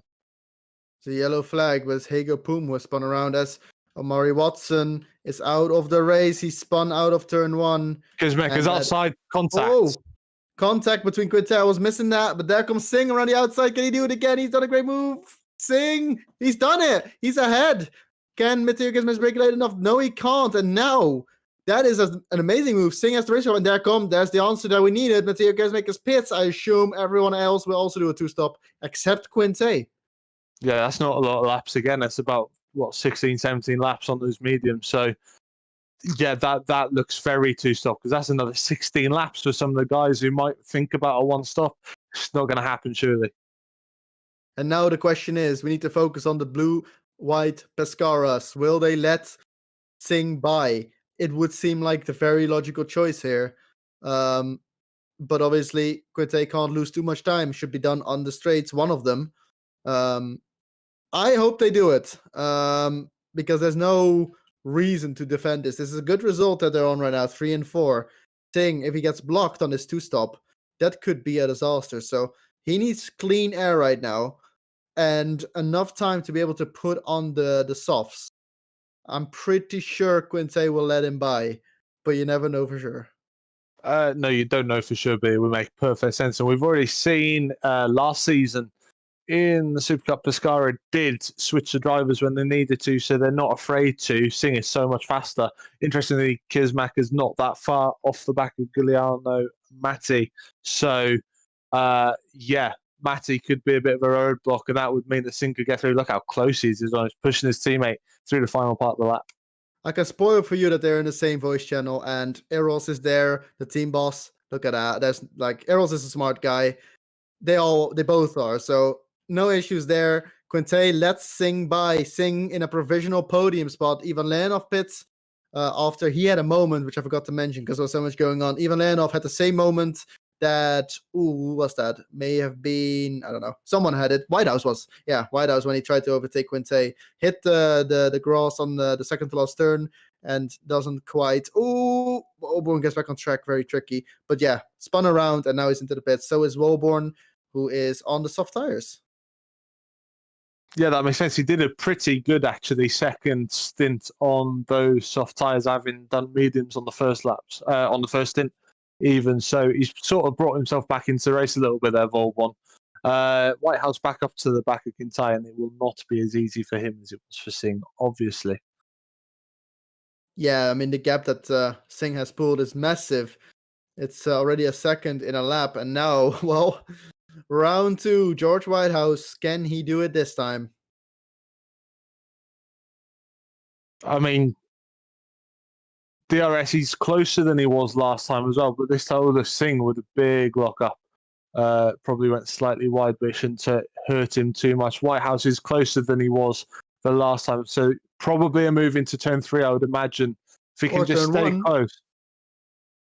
The yellow flag was Hago Poom was spun around as Omari Watson is out of the race. He spun out of turn 1. Kersmakers outside contact. Contact between Quintay. I was missing that, but there comes Singh around the outside. Can he do it again? He's done a great move. Singh, he's done it. He's ahead. Can Matteo Kersmakers break it late enough? No, he can't. And now that is an amazing move. Singh has the race, and there's the answer that we needed. Matteo Kersmakers pits. I assume everyone else will also do a 2-stop except Quintay. Yeah, that's not a lot of laps again. That's about 16, 17 laps on those mediums. So yeah, that looks very 2-stop because that's another 16 laps for some of the guys who might think about a 1-stop. It's not going to happen, surely. And now the question is, we need to focus on the blue-white Pescaras. Will they let Singh by? It would seem like the very logical choice here. But obviously, Quintay can't lose too much time. Should be done on the straights, one of them. I hope they do it because there's no reason to defend this. This is a good result that they're on right now, 3 and 4. Singh, if he gets blocked on this 2-stop, that could be a disaster. So he needs clean air right now and enough time to be able to put on the softs. I'm pretty sure Quintay will let him by, but you never know for sure. No, you don't know for sure, but it would make perfect sense. And we've already seen last season in the Super Cup, Pescara did switch the drivers when they needed to, so they're not afraid to. Singh is so much faster. Interestingly, Kersmakers not that far off the back of Giuliano Matti. So, Matti could be a bit of a roadblock, and that would mean that Singh could get through. Look how close he is on pushing his teammate through the final part of the lap. I can spoil for you that they're in the same voice channel, and Eros is there, the team boss. Look at that. There's Eros is a smart guy. They both are. So no issues there. Quintay lets Singh by. Singh in a provisional podium spot. Ivan Leonov pits after he had a moment, which I forgot to mention because there was so much going on. Ivan Leonov had the same moment that, who was that? May have been, I don't know. Someone had it. Whitehouse was. Yeah, Whitehouse when he tried to overtake Quinte. Hit the grass on the second to last turn and doesn't quite. Ooh, Walborn gets back on track. Very tricky. But yeah, spun around and now he's into the pits. So is Walborn, who is on the soft tires. Yeah, that makes sense. He did a pretty good, actually, second stint on those soft tyres, having done mediums on the first laps, on the first stint, even. So he's sort of brought himself back into the race a little bit there, Volbon. Whitehouse back up to the back of Quintana, and it will not be as easy for him as it was for Singh, obviously. Yeah, I mean, the gap that Singh has pulled is massive. It's already a second in a lap. And now, well, round 2, George Whitehouse. Can he do it this time? I mean, DRS, he's closer than he was last time as well, but this time with Singh with a big lock up. Probably went slightly wide, but it shouldn't hurt him too much. Whitehouse is closer than he was the last time, so probably a move into turn 3, I would imagine. If he can just stay close.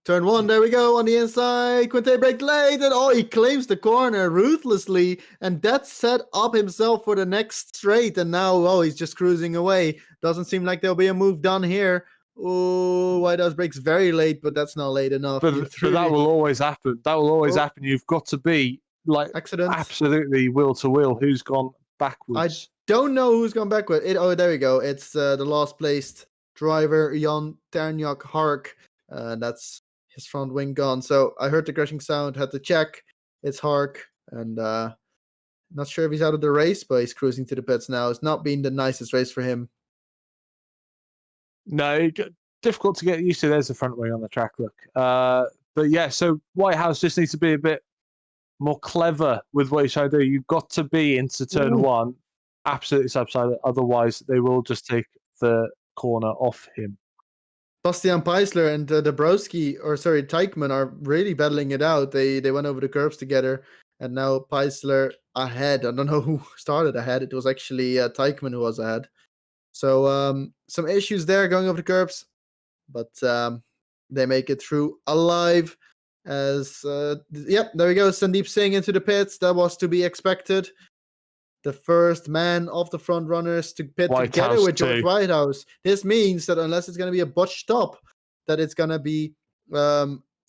Turn 1, there we go, on the inside. Quinte braked late, and he claims the corner ruthlessly, and that set up himself for the next straight, and now, he's just cruising away. Doesn't seem like there'll be a move done here. Oh, Whitehouse brakes very late, but that's not late enough. But that will always happen. That will always happen. You've got to be, like, accidents. Absolutely wheel to wheel. Who's gone backwards? I don't know who's gone backwards. There we go. It's the last placed driver, Jan Ternyak Hark. That's his front wing gone. So I heard the crashing sound, had to check. It's Hark, and not sure if he's out of the race, but he's cruising to the pits now. It's not been the nicest race for him. No, difficult to get used to. There's the front wing on the track, look. But yeah, so Whitehouse just needs to be a bit more clever with what he's trying to do. You've got to be into turn 1, absolutely subside it. Otherwise, they will just take the corner off him. Bastian Peisler and Teichmann are really battling it out. They went over the curbs together, and now Peisler ahead. I don't know who started ahead. It was actually Teichmann who was ahead. So some issues there going over the curbs, but they make it through alive. As there we go. Sandeep Singh into the pits. That was to be expected. The first man of the front runners to pit together with George Whitehouse. This means that unless it's going to be a botched stop, that it's going to be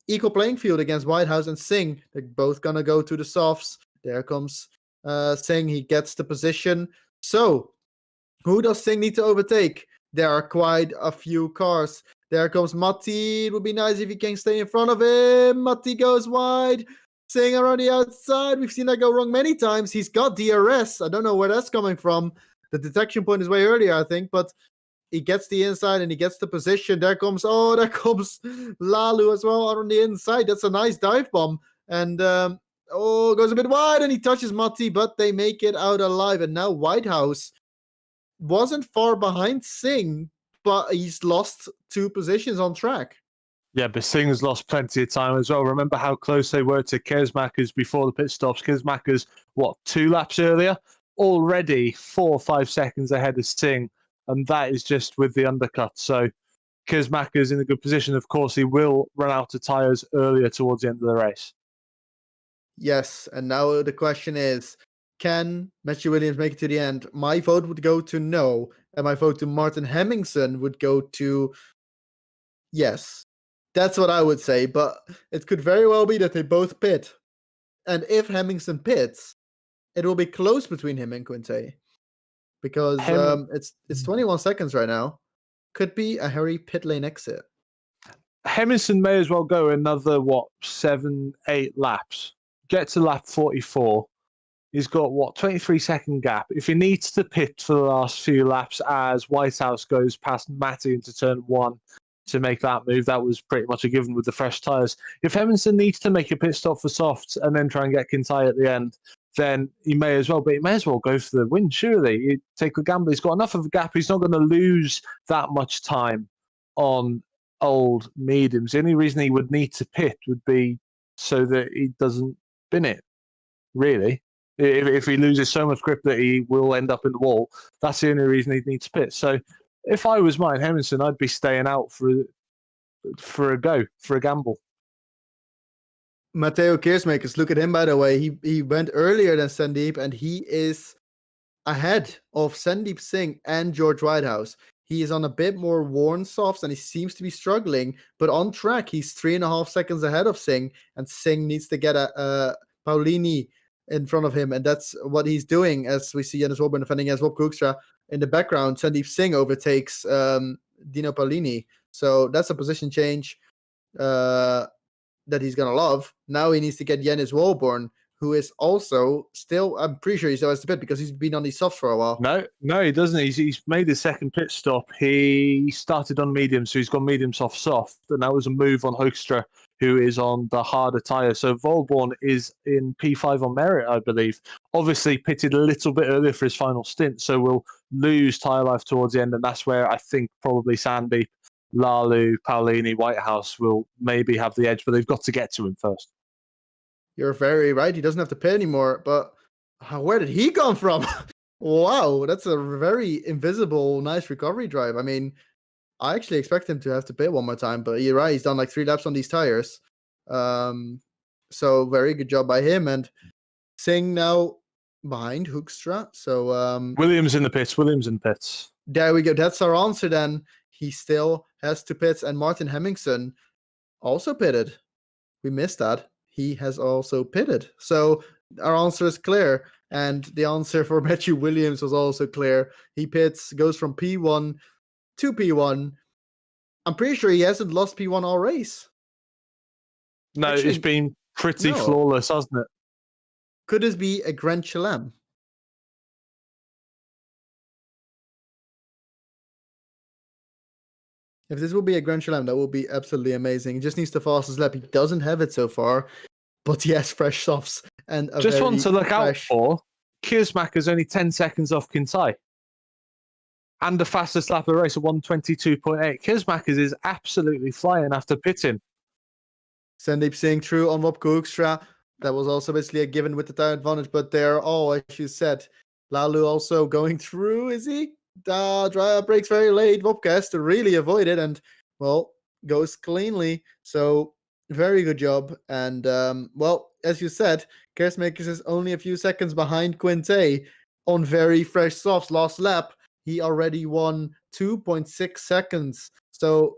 equal playing field against Whitehouse and Singh. They're both going to go to the softs. There comes Singh. He gets the position. So who does Singh need to overtake? There are quite a few cars. There comes Matti. It would be nice if he can stay in front of him. Matti goes wide. Singh around the outside. We've seen that go wrong many times. He's got DRS. I don't know where that's coming from. The detection point is way earlier, I think, but he gets the inside and he gets the position. There comes Lalu as well on the inside. That's a nice dive bomb. And goes a bit wide and he touches Matti, but they make it out alive. And now Whitehouse wasn't far behind Singh, but he's lost 2 positions on track. Yeah, but Singh's lost plenty of time as well. Remember how close they were to Kesmakers before the pit stops. Kesmakers, 2 laps earlier? Already 4 or 5 seconds ahead of Singh, and that is just with the undercut. So Kesmakers in a good position. Of course, he will run out of tyres earlier towards the end of the race. Yes, and now the question is, can Matthew Williams make it to the end? My vote would go to no, and my vote to Martin Hemmingsen would go to yes. That's what I would say, but it could very well be that they both pit. And if Hemmingsen pits, it will be close between him and Quinte. Because it's 21 seconds right now. Could be a hairy pit lane exit. Hemmingsen may as well go another, 7, 8 laps. Get to lap 44. He's got 23-second gap. If he needs to pit for the last few laps as Whitehouse goes past Matty into turn 1 to make that move, that was pretty much a given with the fresh tyres. If Hemmingsen needs to make a pit stop for softs and then try and get Quintana at the end, then he may as well. But he may as well go for the win, surely. He'd take a gamble. He's got enough of a gap. He's not going to lose that much time on old mediums. The only reason he would need to pit would be so that he doesn't bin it, really. If he loses so much grip that he will end up in the wall, that's the only reason he'd need to pit. So if I was Martin Hemmingsen, I'd be staying out for a gamble. Matteo Keersmakers, look at him, by the way. He went earlier than Sandeep, and he is ahead of Sandeep Singh and George Whitehouse. He is on a bit more worn softs, and he seems to be struggling. But on track, he's 3.5 seconds ahead of Singh, and Singh needs to get a Paulini in front of him, and that's what he's doing. As we see Jannes Wolburn defending as Wop Koekstra in the background, Sandeep Singh overtakes Dino Paulini. So that's a position change that he's gonna love. Now he needs to get Jannes Wolburn, who is also still, I'm pretty sure he still has the pit because he's been on these softs for a while. No, he doesn't. He's made his second pit stop. He started on medium, so he's gone medium, soft, and that was a move on Hoekstra, who is on the harder tyre. So Volborn is in P5 on merit, I believe. Obviously pitted a little bit earlier for his final stint, so we'll lose tyre life towards the end, and that's where I think probably Sandeep, Lalu, Paulini, Whitehouse will maybe have the edge, but they've got to get to him first. You're very right. He doesn't have to pit anymore, but where did he come from? Wow, that's a very invisible, nice recovery drive. I mean, I actually expect him to have to pit one more time, but you're right. He's done like 3 laps on these tires. So very good job by him. And Singh now behind Hoekstra. So Williams in the pits. There we go. That's our answer then. He still has to pits, and Martin Hemmingson also pitted. We missed that. He has also pitted. So our answer is clear. And the answer for Matthew Williams was also clear. He pits, goes from P1 to P1. I'm pretty sure he hasn't lost P1 all race. No, actually, it's been pretty flawless, hasn't it? Could this be a Grand Chelem? If this will be a Grand Chelem, that will be absolutely amazing. He just needs the fastest lap. He doesn't have it so far, but he has fresh softs. And just one to look out for. Kiersmak is only 10 seconds off Kintai. And the fastest lap of the race at 1:22.8. Kiersmak is absolutely flying after pitting. Sandeep Singh through on Wop Koekstra. That was also basically a given with the tire advantage, but they're all, as you said, Lalu also going through, is he? Breaks very late. Wopke has to really avoid it, and, well, goes cleanly. So, very good job. And, well, as you said, Keersmakers is only a few seconds behind Quinte on very fresh softs. Last lap, he already won 2.6 seconds. So,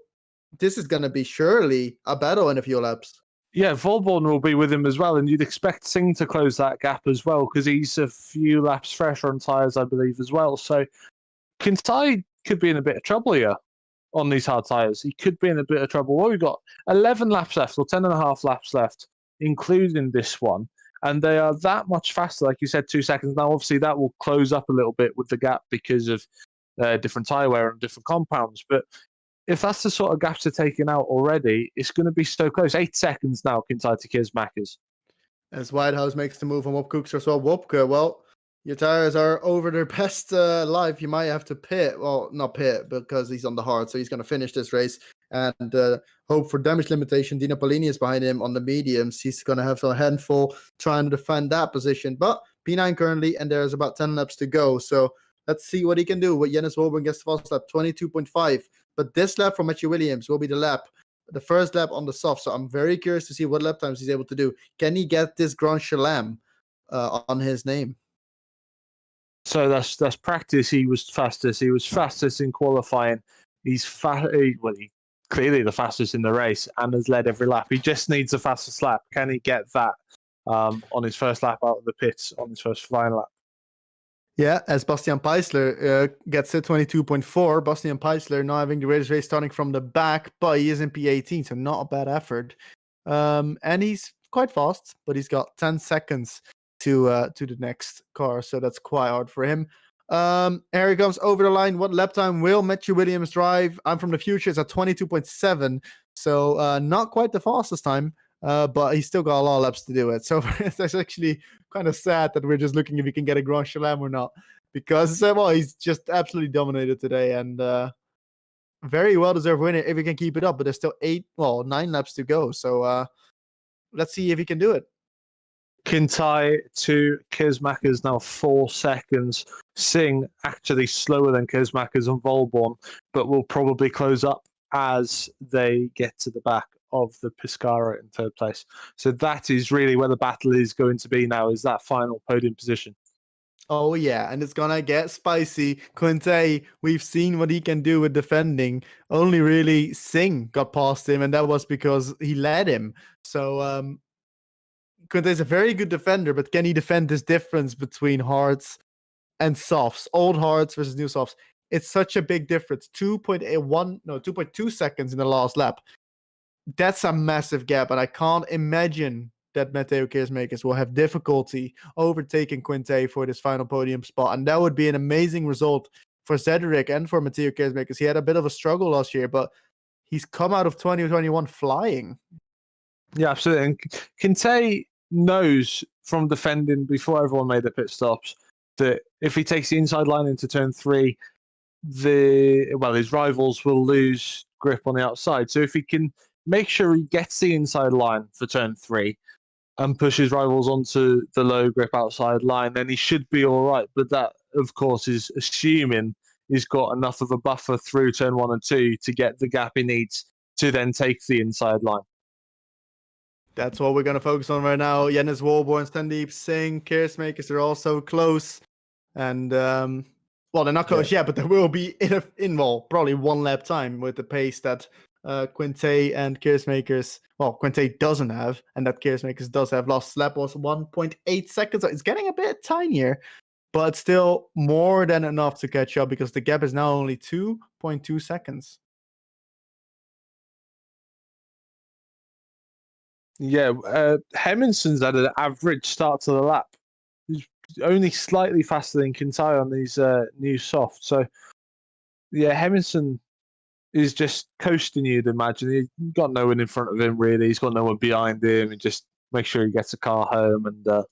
this is going to be surely a battle in a few laps. Yeah, Volborn will be with him as well, and you'd expect Singh to close that gap as well, because he's a few laps fresher on tyres, I believe, as well. So Kintai could be in a bit of trouble here on these hard tyres. He could be in a bit of trouble. Well, we've got 11 laps left, or 10.5 laps left, including this one, and they are that much faster, like you said, 2 seconds. Now, obviously, that will close up a little bit with the gap because of different tyre wear and different compounds, but if that's the sort of gaps they're taking out already, it's going to be so close. 8 seconds now, Kintai to Kiersmakers. As Whitehouse makes the move on Wop Koekstra, so Wopke, well, your tires are over their best life. You might have to pit. Well, not pit, because he's on the hard, so he's going to finish this race and hope for damage limitation. Dino Paulini is behind him on the mediums. He's going to have a handful trying to defend that position. But P9 currently, and there's about 10 laps to go. So let's see what he can do. With Jannes Wolburn gets the fast lap, 22.5. But this lap from Matthew Williams will be the first lap on the soft. So I'm very curious to see what lap times he's able to do. Can he get this Grand Chelem on his name? So that's practice. He was fastest. He was fastest in qualifying. He's clearly the fastest in the race and has led every lap. He just needs the fastest lap. Can he get that on his first lap out of the pits on his first final lap? Yeah, as Bastian Peisler gets it, 22.4. Bastian Peisler now having the greatest race starting from the back, but he is in P18, so not a bad effort. And he's quite fast, but he's got 10 seconds to the next car, so that's quite hard for him. Here he comes over the line. What lap time will Matthew Williams drive? I'm from the future. It's at 22.7, so not quite the fastest time. But he's still got a lot of laps to do it. So it's actually kind of sad that we're just looking if he can get a Grand Chelem or not. Because, well, he's just absolutely dominated today. And very well-deserved winner if he can keep it up. But there's still 9 laps to go. So let's see if he can do it. Kintai to Kiersmakers now 4 seconds. Singh actually slower than Kiersmakers and Volborn, but will probably close up as they get to the back of the Pescara in third place. So that is really where the battle is going to be now, is that final podium position. Oh yeah, and it's gonna get spicy. Quinte, we've seen what he can do with defending. Only really Singh got past him, and that was because he led him. So Quinte is a very good defender, but can he defend this difference between hards and softs? Old hards versus new softs. It's such a big difference. 2.2 seconds in the last lap. That's a massive gap, and I can't imagine that Matteo Keersmakers will have difficulty overtaking Quinte for this final podium spot. And that would be an amazing result for Cedric and for Matteo Keersmakers. He had a bit of a struggle last year, but he's come out of 2021 flying. Yeah, absolutely. And Quinte knows from defending before everyone made their pit stops that if he takes the inside line into turn 3, his rivals will lose grip on the outside. So if he can make sure he gets the inside line for turn 3 and pushes rivals onto the low grip outside line, then he should be all right. But that, of course, is assuming he's got enough of a buffer through turn 1 and 2 to get the gap he needs to then take the inside line. That's what we're going to focus on right now. Yannis Walborn, Sandeep Singh, Keersmakers are all so close. And, well, they're not close yet, but there will be probably one lap time with the pace that Quinte and Keersmakers, Quinte doesn't have, and that Keersmakers does have. Last lap was 1.8 seconds. So it's getting a bit tinier, but still more than enough to catch up because the gap is now only 2.2 seconds. Yeah, Hemmingsen's had an average start to the lap. He's only slightly faster than Kintai on these new softs. So, yeah, Hemmingsen is just coasting, you'd imagine. He's got no one in front of him, really. He's got no one behind him. And just make sure he gets a car home and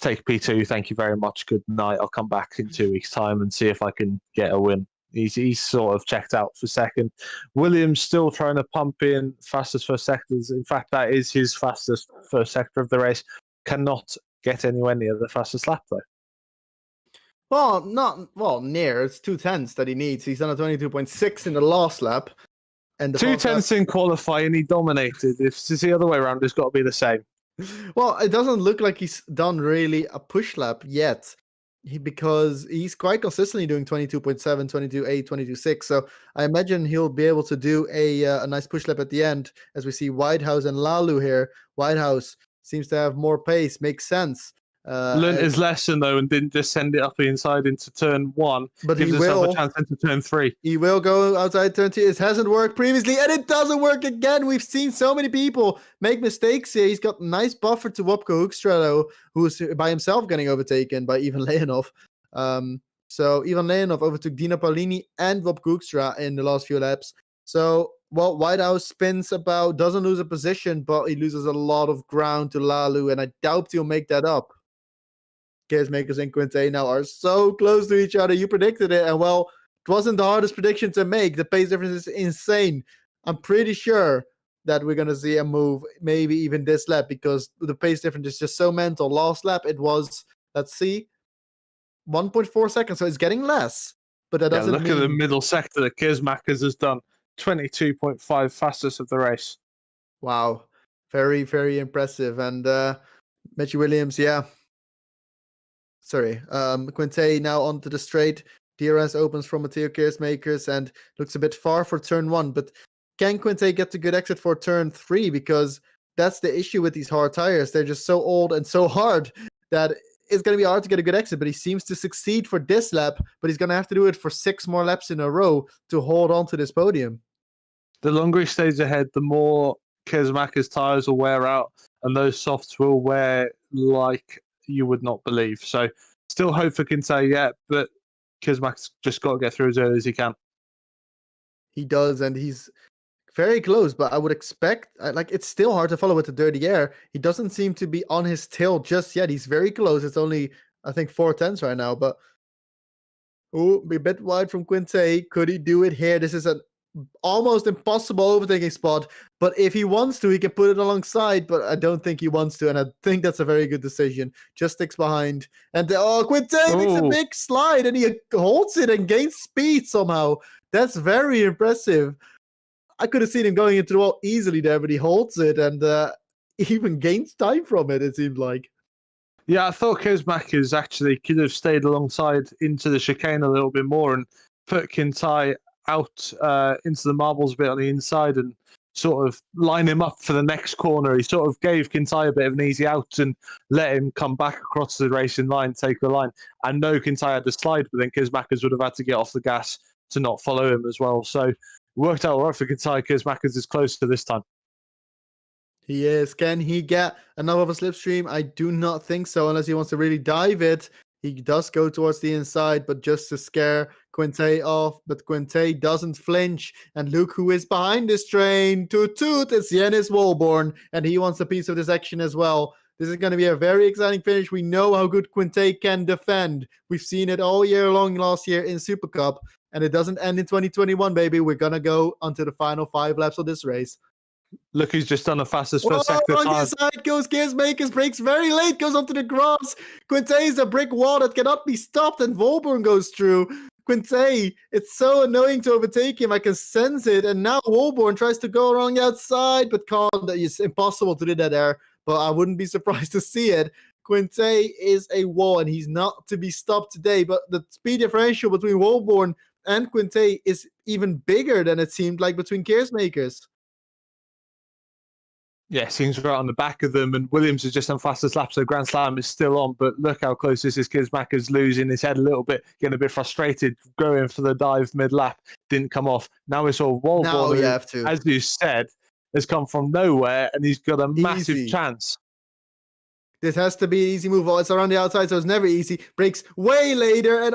take P2. Thank you very much. Good night. I'll come back in 2 weeks' time and see if I can get a win. He's sort of checked out for second. Williams still trying to pump in fastest first sectors. In fact, that is his fastest first sector of the race. Cannot get anywhere near the fastest lap, though. Well, near. It's 2:10s that he needs. He's done a 22.6 in the last lap. And the 2:10s in qualifying, he dominated. If it's the other way around, it's got to be the same. Well, it doesn't look like he's done really a push lap yet. Because he's quite consistently doing 22.7, 22.8, 22.6. So I imagine he'll be able to do a nice push lap at the end, as we see Whitehouse and Lalu here. Whitehouse seems to have more pace, makes sense. Learned his lesson, though, and didn't just send it up the inside into turn 1. But gives himself a chance into turn 3. He will go outside turn 2. It hasn't worked previously, and it doesn't work again. We've seen so many people make mistakes here. He's got a nice buffer to Wopke Hoekstra, though, who's by himself getting overtaken by Ivan Leonov. So Ivan Leonov overtook Dino Paulini and Wopke Hoekstra in the last few laps. So, Whitehouse spins about, doesn't lose a position, but he loses a lot of ground to Lalu, and I doubt he'll make that up. Keersmakers and Quinte now are so close to each other. You predicted it, and it wasn't the hardest prediction to make. The pace difference is insane. I'm pretty sure that we're going to see a move, maybe even this lap, because the pace difference is just so mental. Last lap, it was, let's see, 1.4 seconds, so it's getting less. But that doesn't look at the middle sector that Keersmakers has done. 22.5 fastest of the race. Wow. Very, very impressive. And Matthew Williams, Quinte now onto the straight. DRS opens from Matteo Keersmakers and looks a bit far for turn 1. But can Quinte get the good exit for turn 3? Because that's the issue with these hard tires. They're just so old and so hard that it's going to be hard to get a good exit. But he seems to succeed for this lap. But he's going to have to do it for 6 more laps in a row to hold on to this podium. The longer he stays ahead, the more Keersmakers' tires will wear out. And those softs will wear like you would not believe. So still hope for Quinte, but Keersmakers just got to get through as early as he can. He does, and he's very close, but I would expect, it's still hard to follow with the dirty air. He doesn't seem to be on his tail just yet. He's very close. It's only, I think, 4/10s right now, but be a bit wide from Quinte. Could he do it here? This is an almost impossible overtaking spot, but if he wants to, he can put it alongside, but I don't think he wants to, and I think that's a very good decision. Just sticks behind, and Quinte makes a big slide, and he holds it and gains speed somehow. That's very impressive. I could have seen him going into the wall easily there, but he holds it and even gains time from it seemed like. Yeah, I thought Kozmakers actually could have stayed alongside into the chicane a little bit more and put Kintai out into the marbles a bit on the inside and sort of line him up for the next corner. He sort of gave Kintai a bit of an easy out and let him come back across the racing line, take the line. I know Kintai had to slide, but then Kozmakers would have had to get off the gas to not follow him as well. So it worked out all right for Kintai. Kozmakers is closer this time. He is. Can he get enough of a slipstream? I do not think so, unless he wants to really dive it. He does go towards the inside, but just to scare Quinte off. But Quinte doesn't flinch. And look who is behind this train. Toot toot, it's Yennis Walborn. And he wants a piece of this action as well. This is going to be a very exciting finish. We know how good Quinte can defend. We've seen it all year long last year in Super Cup. And it doesn't end in 2021, baby. We're going to go onto the final 5 laps of this race. Look who's just done the fastest Whoa, first sector on time. the side goes Gearsmakers, breaks very late, goes onto the grass. Quinte is a brick wall that cannot be stopped, and Walborn goes through. Quinte, it's so annoying to overtake him. I can sense it. And now Walborn tries to go around the outside, but can't. It's impossible to do that there. But I wouldn't be surprised to see it. Quinte is a wall, and he's not to be stopped today. But the speed differential between Walborn and Quinte is even bigger than it seemed like between Gearsmakers. Yeah, seems right on the back of them, and Williams has just done fastest lap, so Grand Slam is still on, but look how close this is. Kozmakers losing his head a little bit, getting a bit frustrated, going for the dive mid-lap, didn't come off. Now it's all Walborn, you have to. as you said, has come from nowhere, and he's got a massive Easy. chance. This has to be an easy move. It's around the outside, so it's never easy. Breaks way later, and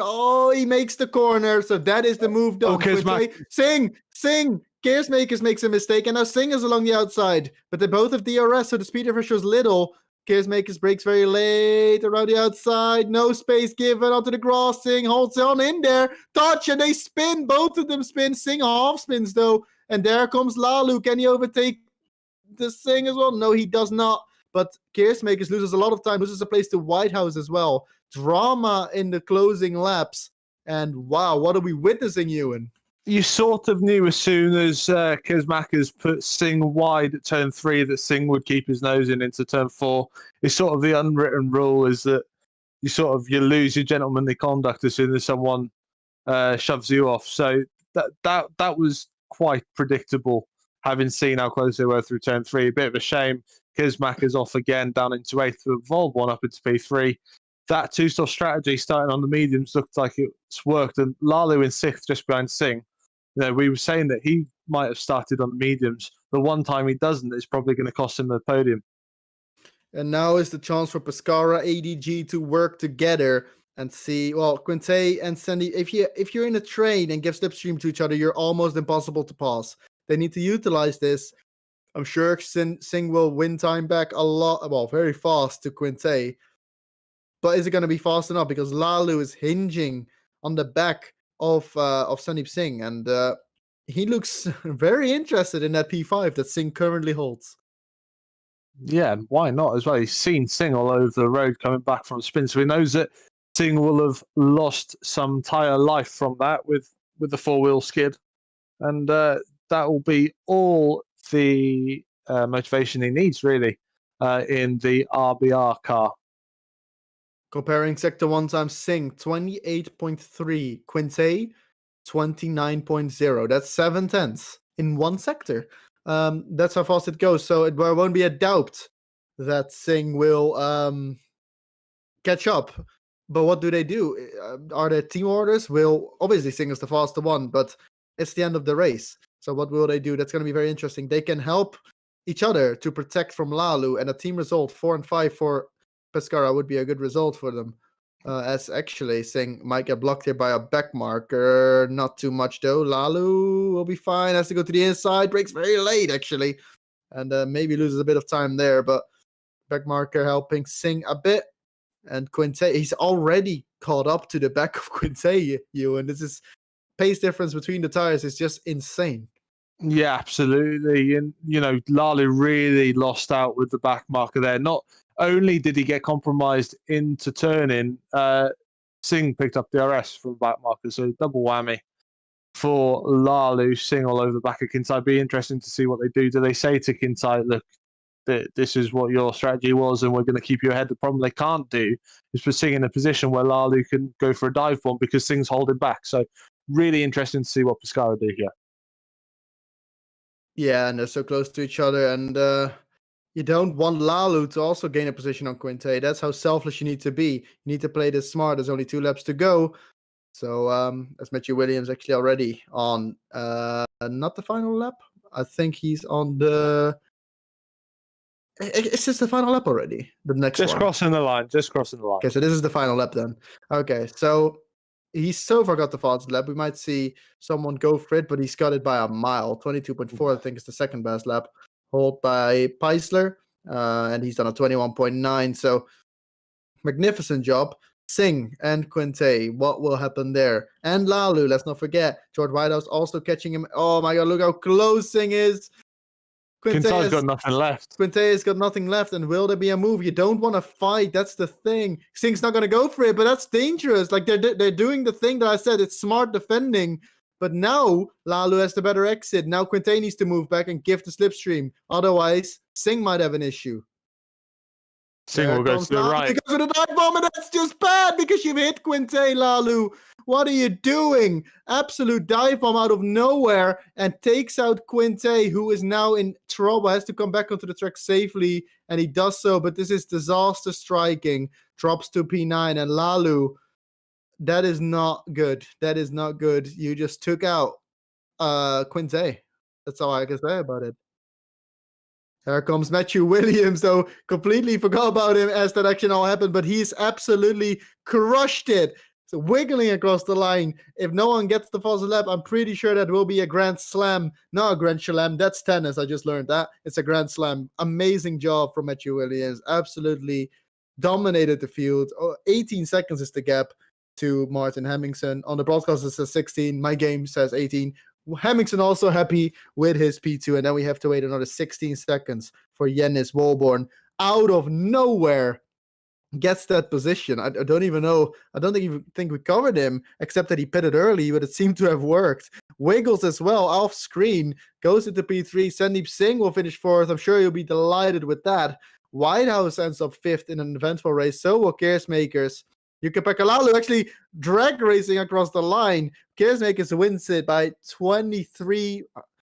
he makes the corner, so that is the move done. Sing! Gearsmakers makes a mistake, and now Sing is along the outside. But they both have DRS, so the speed differential is little. Gearsmakers breaks very late around the outside. No space given onto the grass. Sing holds on in there. Touch, and they spin. Both of them spin. Sing half spins, though. And there comes Lalu. Can he overtake the Sing as well? No, he does not. But Gearsmakers loses a lot of time. Loses a place to Whitehouse as well. Drama in the closing laps. And wow, what are we witnessing, Ewan? You sort of knew as soon as Kozmakers put Sing wide at turn 3 that Sing would keep his nose in into turn 4. It's sort of the unwritten rule is that you lose your gentlemanly conduct as soon as someone shoves you off. So that was quite predictable, having seen how close they were through turn 3. A bit of a shame. Kozmakers off again down into 8th, with Volborn up into P3. That two-stop strategy starting on the mediums looked like it's worked, and Lalu in 6th just behind Sing. We were saying that he might have started on the mediums. The one time he doesn't, it's probably going to cost him the podium. And now is the chance for Pescara, ADG to work together and see. Well, Quinte and Sandy, if you're in a train and give slipstream to each other, you're almost impossible to pass. They need to utilize this. I'm sure Sing will win time back a lot, very fast to Quinte. But is it going to be fast enough? Because Lalu is hinging on the back of Sandeep Singh, and he looks very interested in that P5 that Singh currently holds. Yeah, why not as well? He's seen Singh all over the road coming back from spin, so he knows that Singh will have lost some tyre life from that with the 4-wheel skid, and that will be all the motivation he needs, really, in the RBR car. Comparing Sector 1 times Singh, 28.3. Quinte, 29.0. That's 7 tenths in one sector. That's how fast it goes. So there won't be a doubt that Singh will catch up. But what do they do? Are there team orders? Obviously Singh is the faster one, but it's the end of the race. So what will they do? That's going to be very interesting. They can help each other to protect from Lalu, and a team result 4 and 5 for Pescara would be a good result for them. As actually Singh might get blocked here by a back marker. Not too much though. Lalu will be fine. Has to go to the inside. Breaks very late actually. And maybe loses a bit of time there. But back marker helping Singh a bit. And Quinte, he's already caught up to the back of Quinte, and this is pace difference between the tires is just insane. Yeah, absolutely. And, Lalu really lost out with the back marker there. Not only did he get compromised into turning, Singh picked up DRS from back marker, so double whammy for Lalu, Singh all over the back of Kintai. Be interesting to see what they do. Do they say to Kintai, look, this is what your strategy was, and we're going to keep you ahead? The problem they can't do is put Singh in a position where Lalu can go for a dive bomb because Singh's holding back. So really interesting to see what Pescara do here. Yeah, and they're so close to each other, and you don't want Lalu to also gain a position on Quinte. That's how selfless you need to be. You need to play this smart. There's only 2 laps to go. So that's Matthew Williams actually already on not the final lap. I think he's on the. It's just the final lap already. The next Just one. crossing the line. Just crossing the line. Okay, so this is the final lap then. Okay, so he so far got the fastest lap. We might see someone go for it, but he's got it by a mile. 22.4, I think, is the second best lap. Hold by Peisler, and he's done a 21.9. So magnificent job. Singh and Quinte, what will happen there? And Lalu, let's not forget. George Whitehouse also catching him. Oh my god, look how close Singh is. Quintai's got nothing left. Quinte's got nothing left, and will there be a move? You don't want to fight. That's the thing. Singh's not going to go for it, but that's dangerous. Like they're doing the thing that I said. It's smart defending. But now Lalu has the better exit. Now Quinte needs to move back and give the slipstream. Otherwise, Singh might have an issue. Singh will go to the right. Because of the dive bomb, and that's just bad because you've hit Quinte, Lalu. What are you doing? Absolute dive bomb out of nowhere and takes out Quinte, who is now in trouble, has to come back onto the track safely, and he does so, but this is disaster striking. Drops to P9, and Lalu, that is not good. That is not good. You just took out Quinte. That's all I can say about it. Here comes Matthew Williams, though. Completely forgot about him as that action all happened, but he's absolutely crushed it. So wiggling across the line. If no one gets the fastest lap, I'm pretty sure that will be a Grand Slam. Not a Grand Slam. That's tennis. I just learned that. It's a Grand Slam. Amazing job from Matthew Williams. Absolutely dominated the field. 18 seconds is the gap to Martin Hemmingsen. On the broadcast, it says 16. My game says 18. Hemmingsen also happy with his P2, and then we have to wait another 16 seconds for Jennis Walborn out of nowhere gets that position. I don't even know. I don't think we covered him, except that he pitted early, but it seemed to have worked. Wiggles as well, off screen, goes into P3. Sandeep Singh will finish 4th. I'm sure you'll be delighted with that. Whitehouse ends up 5th in an eventful race. So will Keersmakers. Yukapeka Lalu actually drag racing across the line. Keersmakers wins it by 23.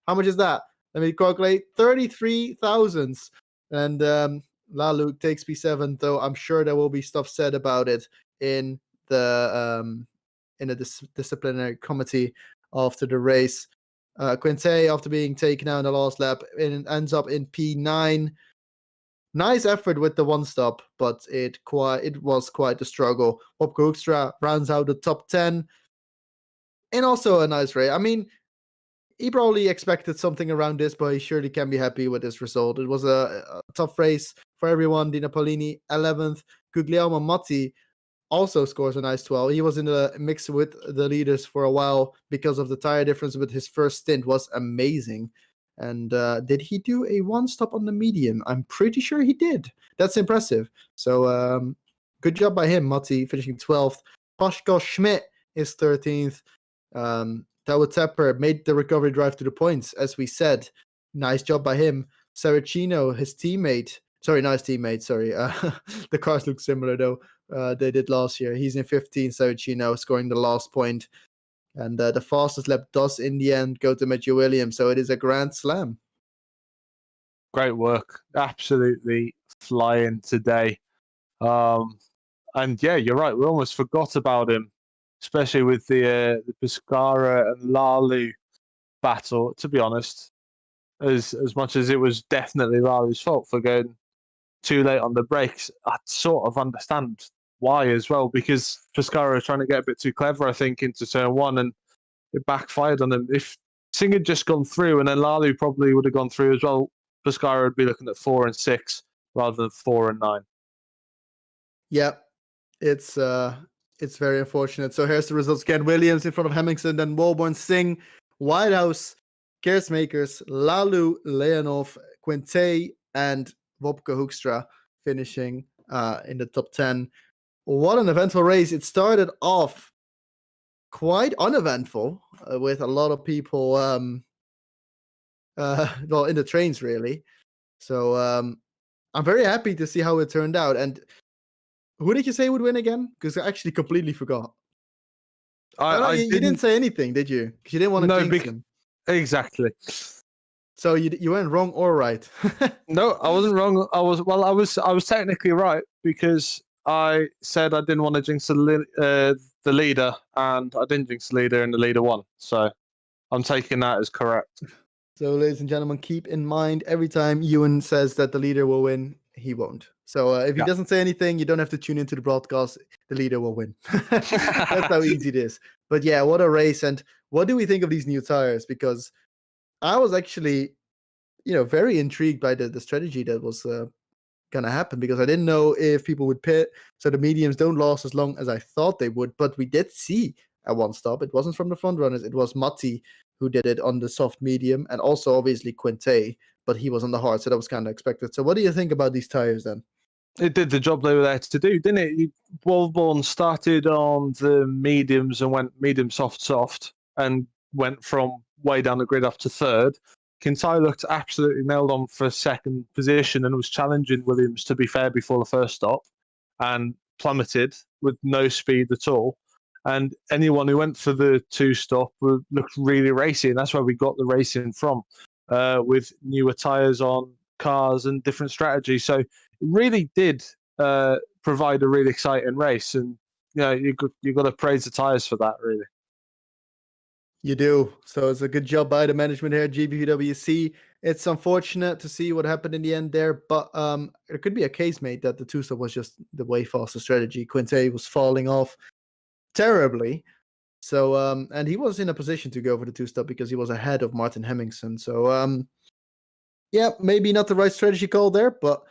How much is that? Let me calculate. 33 thousandths. And Lalu takes P7, though I'm sure there will be stuff said about it in the disciplinary committee after the race. Quinte, after being taken out in the last lap, ends up in P9. Nice effort with the one stop, but it was quite a struggle. Wopke Hoekstra rounds out the top 10. And also a nice race. I mean, he probably expected something around this, but he surely can be happy with this result. It was a tough race for everyone. Di Napolini, 11th. Guglielmo Motti also scores a nice 12. He was in the mix with the leaders for a while because of the tire difference, but his first stint was amazing. And did he do a one-stop on the medium? I'm pretty sure he did. That's impressive. So good job by him, Motti, finishing 12th. Pascal Schmidt is 13th. Tawo Tepper made the recovery drive to the points, as we said. Nice job by him. Saracino, his teammate. Sorry, not his teammate, sorry. The cars look similar, though. They did last year. He's in 15th, Saracino, scoring the last point. And the fastest lap does, in the end, go to Matthew Williams. So it is a Grand Slam. Great work. Absolutely flying today. And yeah, you're right. We almost forgot about him, especially with the Pescara and Lalu battle. To be honest, as much as it was definitely Lalu's fault for going too late on the brakes, I sort of understand why as well, because Pescara was trying to get a bit too clever, I think, into turn 1, and it backfired on him. If Singh had just gone through, and then Lalu probably would have gone through as well, Pescara would be looking at 4 and 6 rather than 4 and 9. Yeah, it's very unfortunate. So here's the results again. Williams in front of Hemmingsen, then Walborn, Singh, Whitehouse, Keersmakers, Lalu, Leonov, Quinte, and Wopke Hoekstra finishing in the top 10. What an eventful race. It started off quite uneventful, with a lot of people, well, in the trains really. So I'm very happy to see how it turned out. And who did you say would win again? Because I actually completely forgot. Oh, no, I you didn't didn't. say anything, did you? Because you didn't want to No, jinx him. exactly. So you went wrong or right. No, I wasn't wrong. I was technically right because I said I didn't want to jinx the leader, and I didn't jinx the leader, and the leader won. So I'm taking that as correct. So, ladies and gentlemen, keep in mind every time Ewan says that the leader will win, he won't. So, if he Yeah. doesn't say anything, you don't have to tune into the broadcast. The leader will win. That's how easy it is. But yeah, what a race. And what do we think of these new tires? Because I was actually, very intrigued by the strategy that was going to happen, because I didn't know if people would pit. So the mediums don't last as long as I thought they would. But we did see at one stop, it wasn't from the front runners, it was Matti who did it on the soft medium, and also obviously Quinte, but he was on the hard, so that was kind of expected. So what do you think about these tires then? It did the job they were there to do, didn't it? Wallborn started on the mediums and went medium, soft, soft, and went from way down the grid up to third. Kintai looked absolutely nailed on for second position and was challenging Williams, to be fair, before the first stop, and plummeted with no speed at all. And anyone who went for the two stop looked really racy, and that's where we got the racing from, with newer tyres on cars and different strategies. So it really did provide a really exciting race, and you got to praise the tyres for that, really. You do. So it's a good job by the management here at GPVWC. It's unfortunate to see what happened in the end there, but there could be a case made that the two-stop was just the way faster strategy. Quinte was falling off terribly. So, and he was in a position to go for the two-stop because he was ahead of Martin Hemmingson. So, yeah, maybe not the right strategy call there, but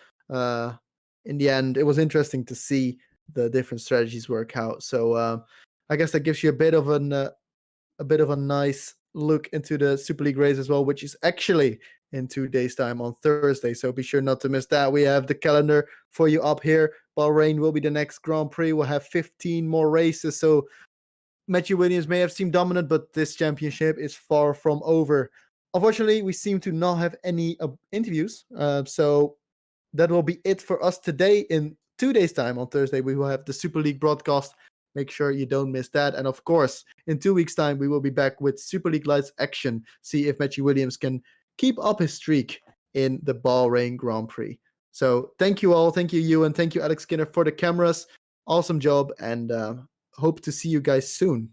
in the end, it was interesting to see the different strategies work out. So, I guess that gives you a bit of a nice look into the Super League race as well, which is actually in 2 days' time on Thursday. So be sure not to miss that. We have the calendar for you up here. Bahrain will be the next Grand Prix. We'll have 15 more races. So Matthew Williams may have seemed dominant, but this championship is far from over. Unfortunately, we seem to not have any interviews. So that will be it for us today. In 2 days' time on Thursday, we will have the Super League broadcast. Make sure you don't miss that. And of course, in 2 weeks' time, we will be back with Superleague Lights action. See if Matthew Williams can keep up his streak in the Bahrain Grand Prix. So thank you all. Thank you, Ewan. Thank you, Alex Skinner, for the cameras. Awesome job. And hope to see you guys soon.